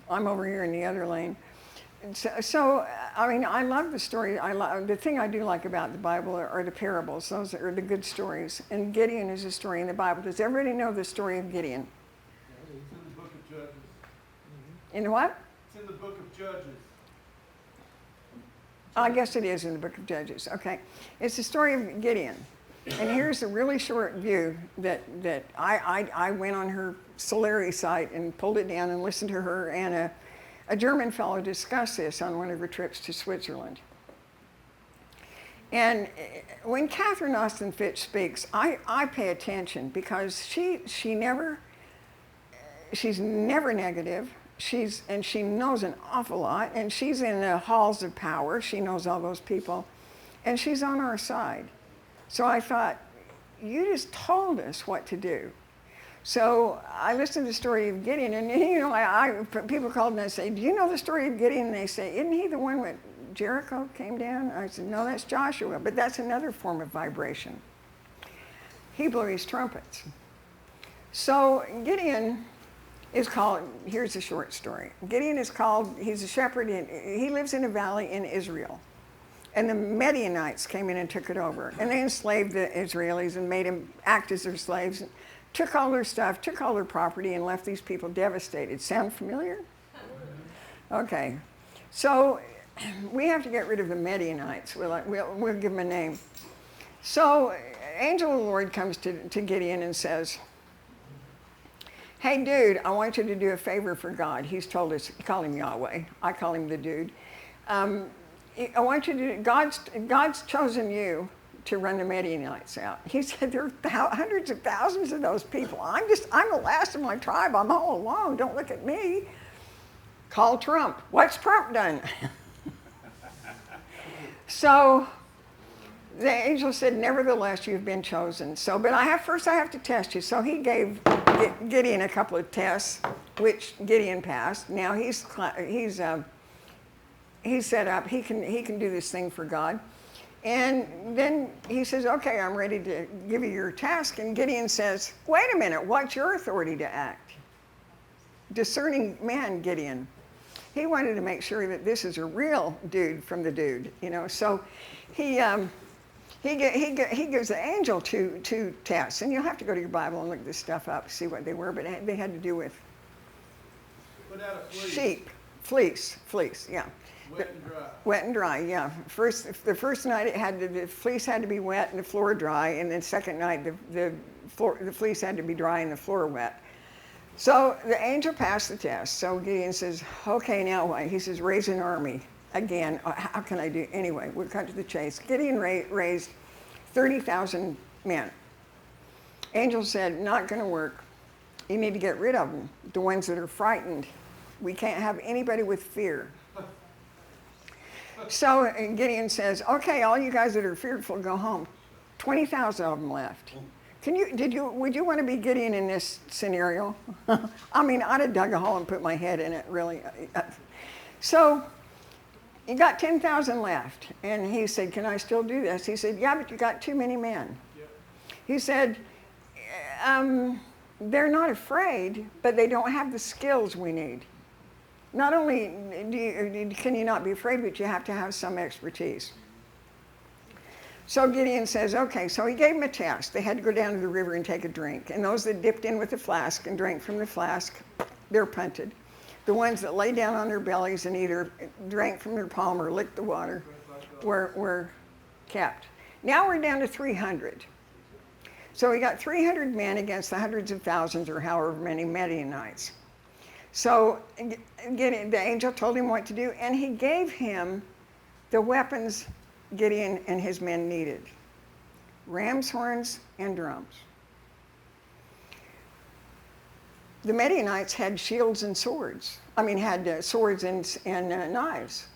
over here in the other lane. So, I mean, I love the story. The thing I do like about the Bible are the parables. Those are the good stories. And Gideon is a story in the Bible. Does everybody know the story of Gideon? It's in the book of Judges. In what? It's in the book of Judges. I guess it is in the book of Judges. Okay. It's the story of Gideon. And here's a really short view that I went on her Solari site and pulled it down and listened to her and a German fellow discuss this on one of her trips to Switzerland. And when Catherine Austin Fitts speaks, I pay attention because she's never negative. And she knows an awful lot, and she's in the halls of power. She knows all those people, and she's on our side. So I thought, you just told us what to do. So I listened to the story of Gideon, and people called me and say, do you know the story of Gideon? And they say, isn't he the one when Jericho came down? I said, no, that's Joshua, but that's another form of vibration. He blew his trumpets. So Gideon is called, here's a short story. Gideon is called, he's a shepherd, he lives in a valley in Israel. And the Midianites came in and took it over. And they enslaved the Israelis and made them act as their slaves. Took all their stuff, took all their property, and left these people devastated. Sound familiar? Okay. So we have to get rid of the Midianites. We'll give them a name. So angel of the Lord comes to Gideon and says, hey, dude, I want you to do a favor for God. He's told us, call him Yahweh. I call him the dude. I want you to, God's chosen you to run the Midianites out. He said, there are hundreds of thousands of those people. I'm the last of my tribe. I'm all alone. Don't look at me. Call Trump. What's Trump done? So the angel said, nevertheless, you've been chosen. So, but first I have to test you. So he gave Gideon a couple of tests, which Gideon passed. Now he's set up. He can do this thing for God. And then he says, okay, I'm ready to give you your task. And Gideon says, wait a minute, what's your authority to act? Discerning man, Gideon. He wanted to make sure that this is a real dude from the dude, So he gives the angel two tests. And you'll have to go to your Bible and look this stuff up, see what they were. But they had to do with Put out a flea. sheep, Fleece, yeah. Wet and dry. Wet and dry, yeah. The first night the fleece had to be wet and the floor dry, and then second night the fleece had to be dry and the floor wet. So the angel passed the test. So Gideon says, okay, now what? He says, raise an army. Again, how can I do? Anyway, we'll cut to the chase. Gideon raised 30,000 men. Angel said, not going to work. You need to get rid of them, the ones that are frightened. We can't have anybody with fear. So Gideon says, okay, all you guys that are fearful, go home. 20,000 of them left. Would you want to be Gideon in this scenario? I mean, I'd have dug a hole and put my head in it, really. So you got 10,000 left. And he said, can I still do this? He said, yeah, but you got too many men. Yep. He said, they're not afraid, but they don't have the skills we need. Not only can you not be afraid, but you have to have some expertise. So Gideon says, okay, so he gave them a test. They had to go down to the river and take a drink. And those that dipped in with the flask and drank from the flask, they're punted. The ones that lay down on their bellies and either drank from their palm or licked the water were kept. Now we're down to 300. So we got 300 men against the hundreds of thousands or however many Midianites. So Gideon, the angel told him what to do, and he gave him the weapons Gideon and his men needed: ram's horns and drums. The Midianites had shields and swords. Had swords and knives.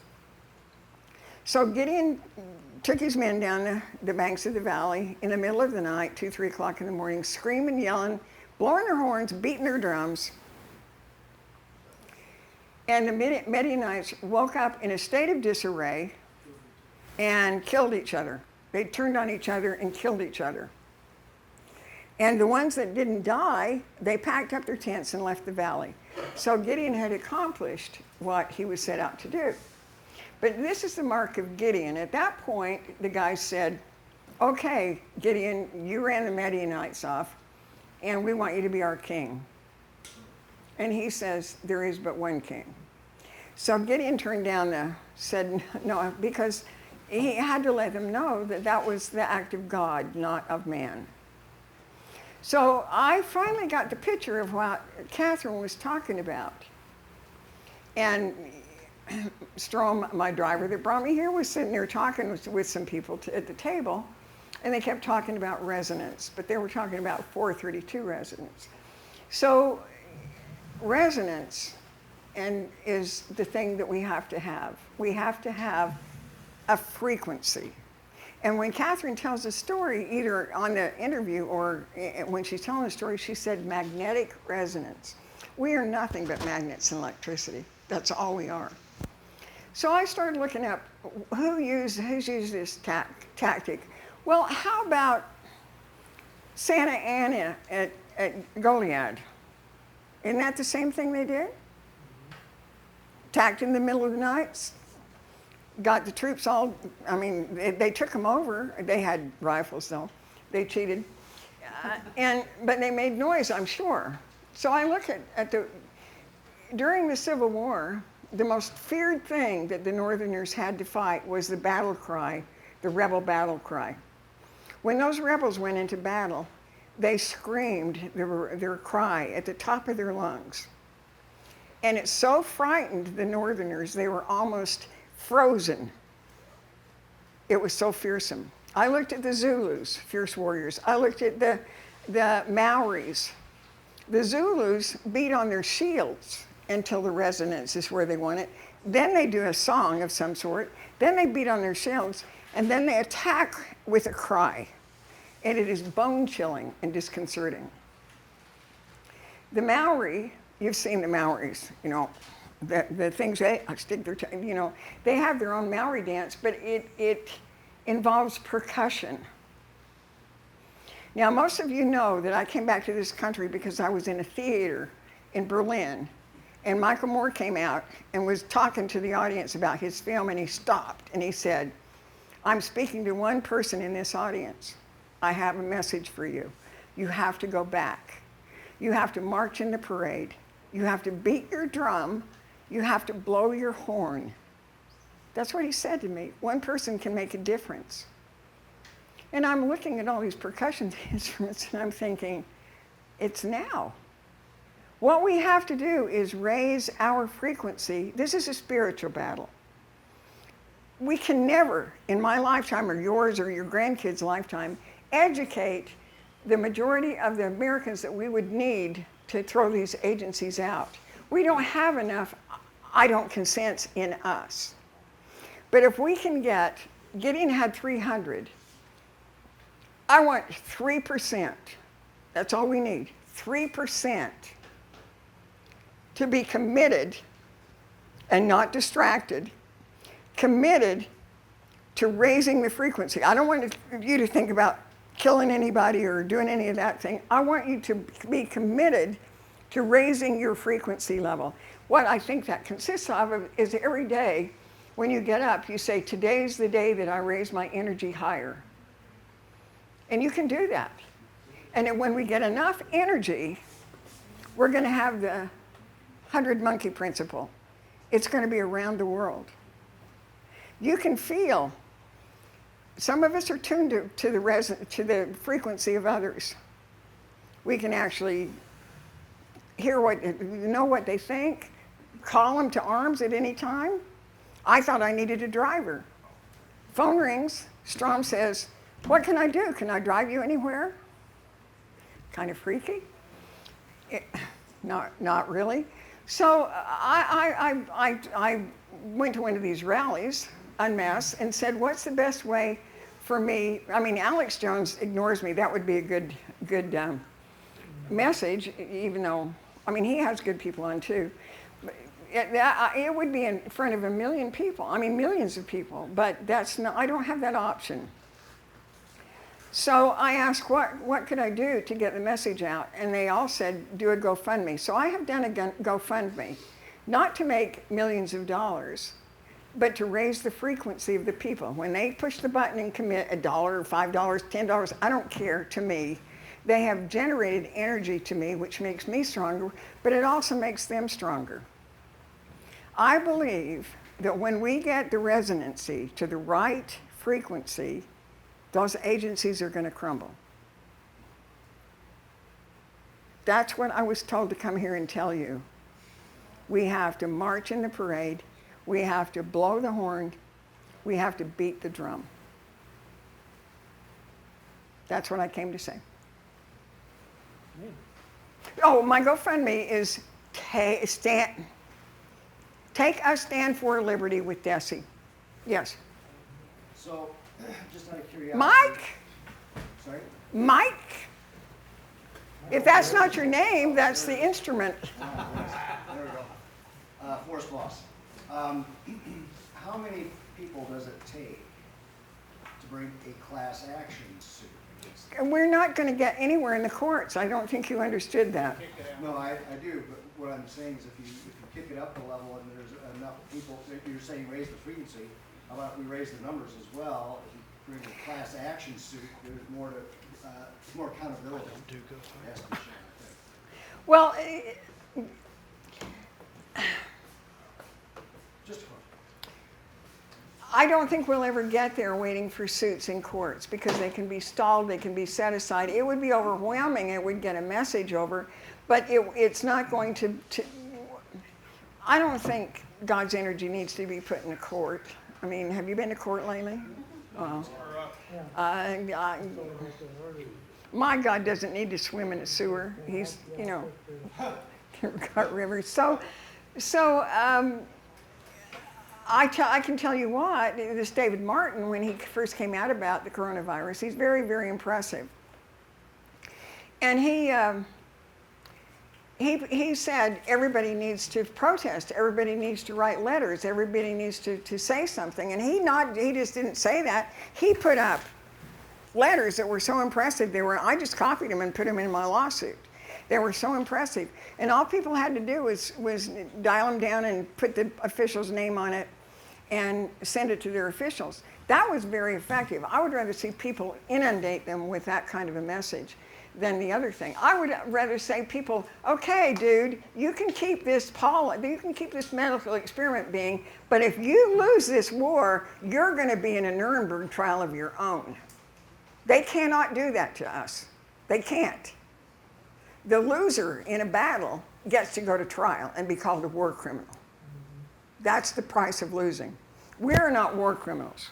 So Gideon took his men down the banks of the valley in the middle of the night, 2, 3 o'clock in the morning, screaming, yelling, blowing their horns, beating their drums. And the Midianites woke up in a state of disarray and killed each other. They turned on each other and killed each other. And the ones that didn't die, they packed up their tents and left the valley. So Gideon had accomplished what he was set out to do. But this is the mark of Gideon. At that point, the guy said, okay, Gideon, you ran the Midianites off, and we want you to be our king. And he says, there is but one king. So Gideon said no, because he had to let them know that that was the act of God, not of man. So I finally got the picture of what Catherine was talking about. And Strom, my driver that brought me here, was sitting there talking with some people at the table, and they kept talking about resonance, but they were talking about 432 resonance. So resonance is the thing that we have to have. We have to have a frequency. And when Catherine tells a story, either on the interview or when she's telling a story, she said magnetic resonance. We are nothing but magnets and electricity. That's all we are. So I started looking up who's used this tactic. Well, how about Santa Anna at Goliad? Isn't that the same thing they did? Attacked in the middle of the night, got the troops all, they took them over. They had rifles though. They cheated. But they made noise, I'm sure. So I look during the Civil War, the most feared thing that the Northerners had to fight was the battle cry, the rebel battle cry. When those rebels went into battle, they screamed their cry at the top of their lungs. And it so frightened the Northerners, they were almost frozen. It was so fearsome. I looked at the Zulus, fierce warriors. I looked at the Maoris. The Zulus beat on their shields until the resonance is where they want it. Then they do a song of some sort. Then they beat on their shields, and then they attack with a cry. And it is bone-chilling and disconcerting. The Maori, you've seen the Maoris, the things they stick their tongue, they have their own Maori dance, but it involves percussion. Now, most of you know that I came back to this country because I was in a theater in Berlin, and Michael Moore came out and was talking to the audience about his film, and he stopped and he said, I'm speaking to one person in this audience. I have a message for you. You have to go back. You have to march in the parade. You have to beat your drum You have to blow your horn. That's what he said to me. One person can make a difference. And I'm looking at all these percussion instruments and I'm thinking, it's now. What we have to do is raise our frequency. This is a spiritual battle. We can never, in my lifetime or yours or your grandkids' lifetime, educate the majority of the Americans that we would need to throw these agencies out. We don't have enough I don't consent in us. But if we can get, Gideon had 300. I want 3%. That's all we need. 3% to be committed and not distracted, committed to raising the frequency. I don't want you to think about killing anybody or doing any of that thing. I want you to be committed to raising your frequency level. What I think that consists of is every day when you get up, you say, today's the day that I raise my energy higher. And you can do that. And then when we get enough energy, we're going to have the 100 monkey principle. It's going to be around the world. You can feel, some of us are tuned to the frequency of others. We can actually know what they think, call them to arms at any time. I thought I needed a driver. Phone rings, Strom says, what can I do? Can I drive you anywhere? Kind of freaky. Not really. So I went to one of these rallies, en masse, and said, what's the best way for me? I mean, Alex Jones ignores me. That would be a good message, even though, I mean, he has good people on too. It would be in front of 1 million people. I mean, millions of people, but I don't have that option. So I asked, what could I do to get the message out? And they all said, do a GoFundMe. So I have done a GoFundMe, not to make millions of dollars, but to raise the frequency of the people. When they push the button and commit $1, $5, $10, I don't care to me. They have generated energy to me, which makes me stronger, but it also makes them stronger. I believe that when we get the resonancy to the right frequency, those agencies are going to crumble. That's what I was told to come here and tell you. We have to march in the parade. We have to blow the horn. We have to beat the drum. That's what I came to say. Oh, my GoFundMe is Take a Stand for Liberty with Dessie. Yes. So, just out of curiosity. Mike? Sorry? Mike? If that's not your name, that's the instrument. There we go. Force Boss. How many people does it take to bring a class action suit against them? And we're not going to get anywhere in the courts. I don't think you understood that. No, I do, but what I'm saying is if you kick it up a level and there's enough people, you're saying raise the frequency, how about we raise the numbers as well? If you bring a class action suit, there's more accountability. Has to be shown, I think. Well, Just a question. I don't think we'll ever get there waiting for suits in courts because they can be stalled, they can be set aside. It would be overwhelming, it would get a message over, but it's not going to I don't think God's energy needs to be put in a court. I mean, have you been to court lately? My God doesn't need to swim in a sewer. He's, got rivers. So I can tell you what, this David Martin, when he first came out about the coronavirus, he's very, very impressive. And he said everybody needs to protest, everybody needs to write letters, everybody needs to say something. And he just didn't say that. He put up letters that were so impressive. I just copied them and put them in my lawsuit. They were so impressive. And all people had to do was dial them down and put the official's name on it and send it to their officials. That was very effective. I would rather see people inundate them with that kind of a message. than the other thing. I would rather say people, okay, dude, you can keep this medical experiment being, but if you lose this war, you're going to be in a Nuremberg trial of your own. They cannot do that to us. They can't. The loser in a battle gets to go to trial and be called a war criminal. That's the price of losing. We're not war criminals.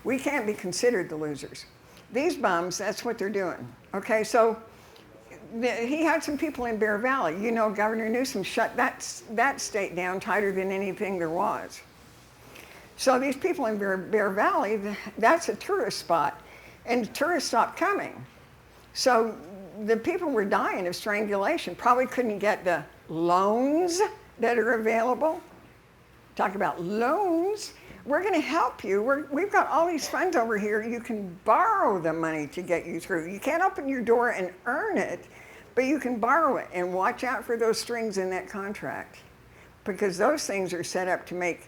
We can't be considered the losers. These bums, that's what they're doing. Okay, so he had some people in Bear Valley. You know, Governor Newsom shut that state down tighter than anything there was. So these people in Bear Valley, that's a tourist spot, and tourists stopped coming. So the people were dying of strangulation, probably couldn't get the loans that are available. Talk about loans. We're going to help you. We've got all these funds over here. You can borrow the money to get you through. You can't open your door and earn it, but you can borrow it. And watch out for those strings in that contract, because those things are set up to make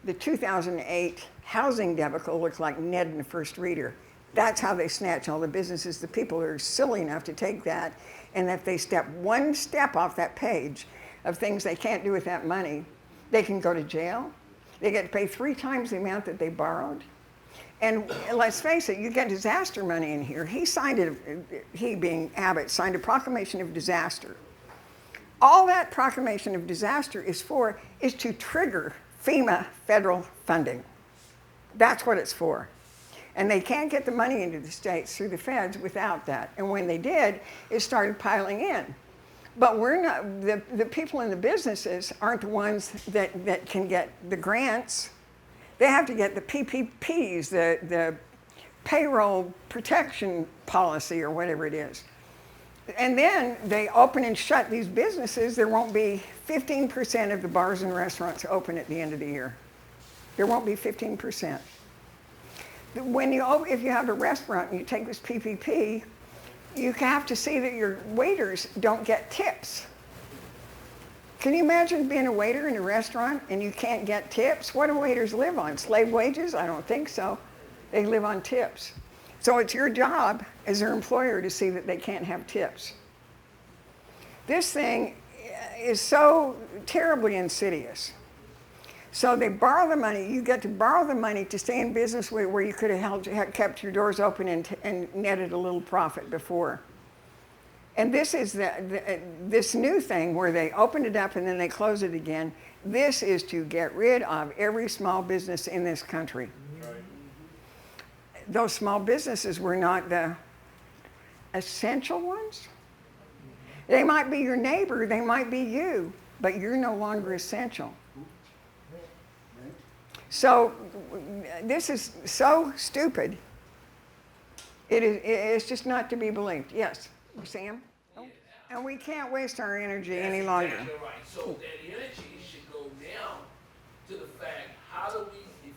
the 2008 housing debacle look like Ned and the First Reader. That's how they snatch all the businesses. The people are silly enough to take that, and if they step one step off that page of things they can't do with that money, they can go to jail. They get to pay 3 times the amount that they borrowed. And let's face it, you get disaster money in here. He being Abbott, signed a proclamation of disaster. All that proclamation of disaster is to trigger FEMA federal funding. That's what it's for. And they can't get the money into the states through the feds without that. And when they did, it started piling in. But we're not, the people in the businesses aren't the ones that can get the grants. They have to get the PPPs, the payroll protection policy or whatever it is. And then they open and shut these businesses. There won't be 15% of the bars and restaurants open at the end of the year. There won't be 15%. If you have a restaurant and you take this PPP, you have to see that your waiters don't get tips. Can you imagine being a waiter in a restaurant and you can't get tips? What do waiters live on? Slave wages? I don't think so. They live on tips. So it's your job as their employer to see that they can't have tips. This thing is so terribly insidious. So they borrow the money. You get to borrow the money to stay in business where you could have kept your doors open and netted a little profit before. And this is this new thing where they open it up and then they close it again. This is to get rid of every small business in this country. Right. Those small businesses were not the essential ones. They might be your neighbor, they might be you, but you're no longer essential. So this is so stupid. It's just not to be believed. Yes, Sam? Oh. And we can't waste our energy any longer. Exactly right. So that energy should go down to the fact, how do we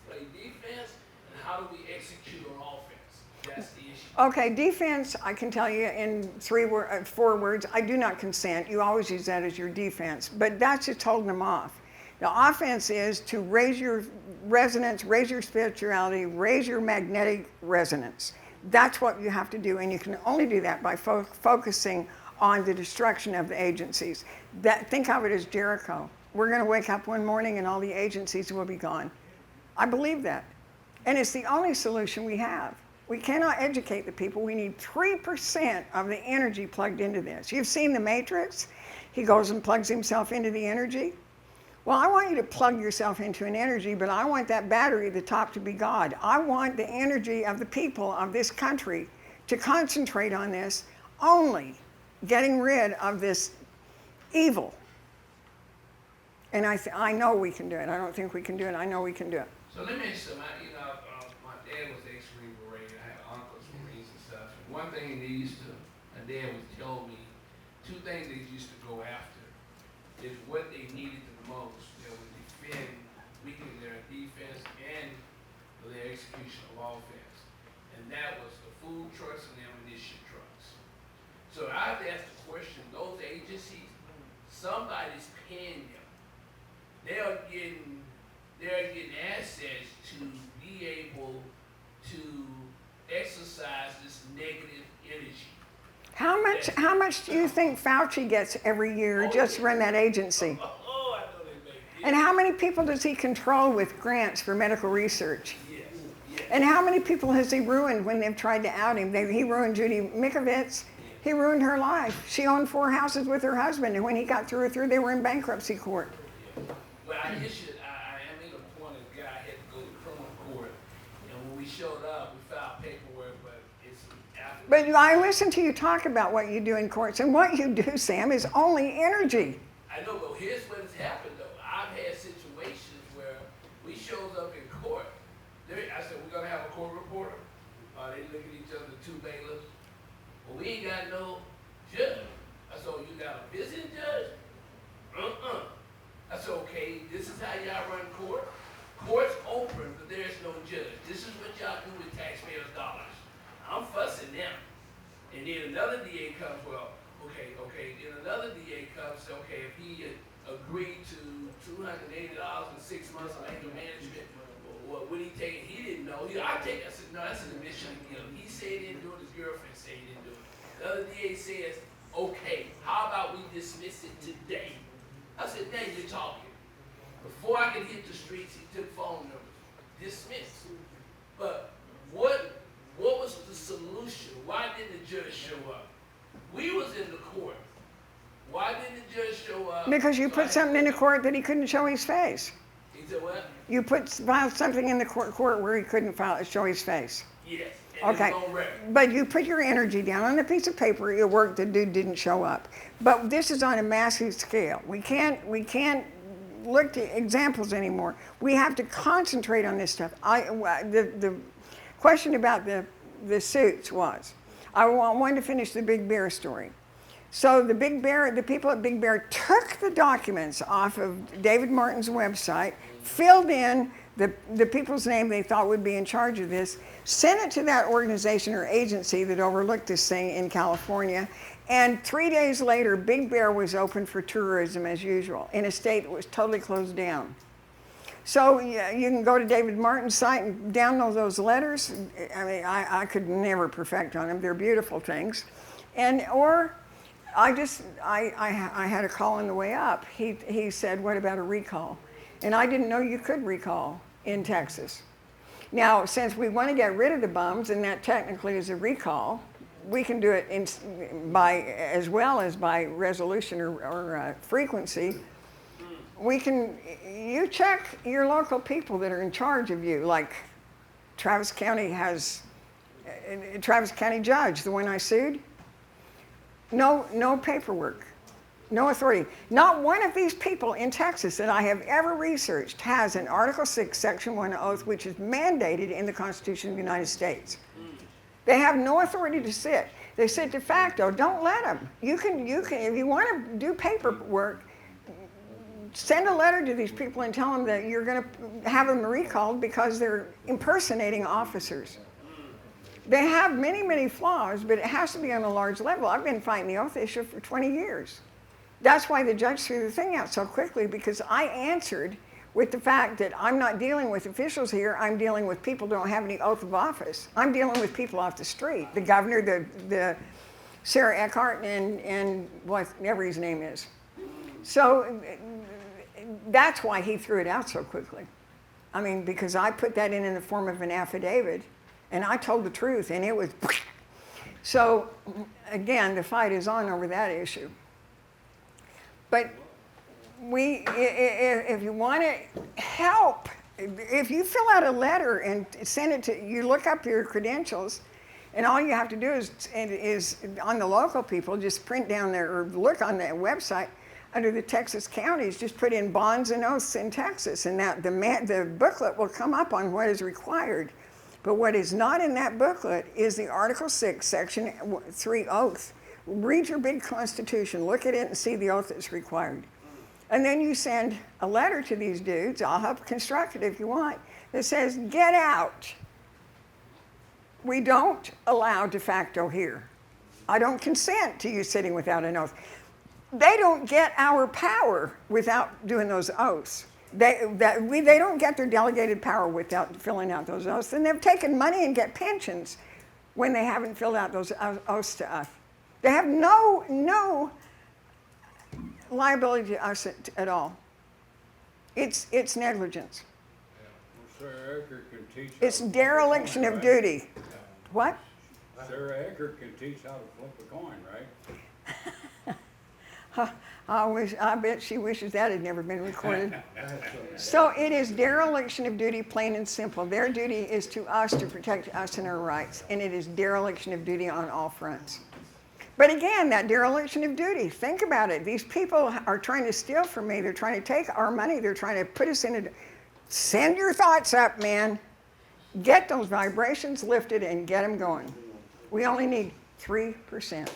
play defense and how do we execute on offense? That's the issue. Okay, defense, I can tell you in 4 words, I do not consent. You always use that as your defense, but that's just holding them off. The offense is to raise your resonance, raise your spirituality, raise your magnetic resonance. That's what you have to do, and you can only do that by focusing on the destruction of the agencies. Think of it as Jericho. We're going to wake up one morning and all the agencies will be gone. I believe that. And it's the only solution we have. We cannot educate the people. We need 3% of the energy plugged into this. You've seen the Matrix. He goes and plugs himself into the energy. Well, I want you to plug yourself into an energy, but I want that battery at the top to be God. I want the energy of the people of this country to concentrate on this, only getting rid of this evil. And I know we can do it. I don't think we can do it. I know we can do it. So let me ask you something. My dad was ex-Marine Marine. I have uncles Marines and stuff. And one thing my dad would tell me, 2 things they used to go after is what they needed the most. They would defend, weaken their defense and their execution of offense. And that was the food trucks and the ammunition trucks. So I have to ask the question, those agencies, somebody's paying them. They're getting assets to be able to exercise this negative energy. How much do you think Fauci gets every year just to run that agency? Oh, I know they make it. And how many people does he control with grants for medical research? Yes, yes. And how many people has he ruined when they've tried to out him? He ruined Judy Mikovits. He ruined her life. She owned 4 houses with her husband, and when he got through, they were in bankruptcy court. Well, I issued, I made a point of the guy had to go to criminal court, and when we showed up, we filed paperwork, but it's after. But I listen to you talk about what you do in courts, and what you do, Sam, is only energy. I know, but here's what has happened though. I've had situations where we shows up in court. I said, we're gonna have a court reporter. They look at each other, the 2 bailiffs. Well, we ain't got no judge. I said, you got a visiting judge? I said, okay, this is how y'all run court. Court's open, but there's no judge. This is what y'all do with taxpayers' dollars. I'm fussing them. And then another DA comes, well, okay. Then another DA comes, okay, if he agreed to $280 in 6 months of anger management, what would he take? He didn't know. I said, no, that's an admission of guilt. He said he didn't do it. His girlfriend said he didn't do it. The other DA says, okay, how about we dismiss it today? I said, now you're talking. Before I could hit the streets, he took phone numbers. Dismissed. But what was the solution? Why didn't the judge show up? We was in the court. Why didn't the judge show up? Because you put something in the court that he couldn't show his face. He said what? You filed something in the court where he couldn't show his face. Yes. And Okay, it was on record. but you put your energy down on a piece of paper. Your work, the dude didn't show up. But this is on a massive scale. We can't look to examples anymore. We have to concentrate on this stuff. The question about the suits was, I wanted to finish the Big Bear story. So the people at Big Bear took the documents off of David Martin's website, filled in the people's name they thought would be in charge of this, sent it to that organization or agency that overlooked this thing in California, and 3 days later, Big Bear was open for tourism as usual in a state that was totally closed down. So yeah, you can go to David Martin's site and download those letters. I mean, I could never perfect on them. They're beautiful things. Or I had a call on the way up. He said, what about a recall? And I didn't know you could recall in Texas. Now, since we want to get rid of the bums, and that technically is a recall, we can do it as well as by resolution or frequency. You check your local people that are in charge of you, like Travis County judge, the one I sued. No paperwork, no authority. Not one of these people in Texas that I have ever researched has an Article 6, Section 1 oath, which is mandated in the Constitution of the United States. They have no authority to sit. They sit de facto. Don't let them. You can, if you want to do paperwork, send a letter to these people and tell them that you're going to have them recalled because they're impersonating officers. They have many, many flaws, but it has to be on a large level. I've been fighting the oath issue for 20 years. That's why the judge threw the thing out so quickly, because I answered with the fact that I'm not dealing with officials here. I'm dealing with people who don't have any oath of office. I'm dealing with people off the street. The governor, the Sarah Eckhart, and whatever his name is. So that's why he threw it out so quickly. I mean, because I put that in the form of an affidavit, and I told the truth, and it was. So again, the fight is on over that issue. But if you want to help, if you fill out a letter and send it to, you look up your credentials, and all you have to do is on the local people, just print down there or look on that website under the Texas counties, just put in bonds and oaths in Texas, and that the booklet will come up on what is required. But what is not in that booklet is the Article 6, Section 3 oath. Read your big Constitution, look at it and see the oath that's required. And then you send a letter to these dudes, I'll help construct it if you want, that says, get out. We don't allow de facto here. I don't consent to you sitting without an oath. They don't get our power without doing those oaths. They don't get their delegated power without filling out those oaths. And they've taken money and get pensions when they haven't filled out those oaths to us. They have no liability to us at all. It's negligence. Sarah Eckert can teach. It's dereliction of duty. What? Sarah Eckert can teach how to flip a coin, right? I bet she wishes that had never been recorded. So it is dereliction of duty, plain and simple. Their duty is to us to protect us and our rights, and it is dereliction of duty on all fronts. But again, that dereliction of duty, think about it. These people are trying to steal from me. They're trying to take our money. They're trying to put us in a... Send your thoughts up, man. Get those vibrations lifted and get them going. We only need 3%.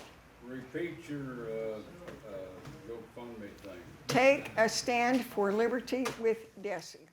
Repeat your GoFundMe thing. Take a stand for liberty with Dessie.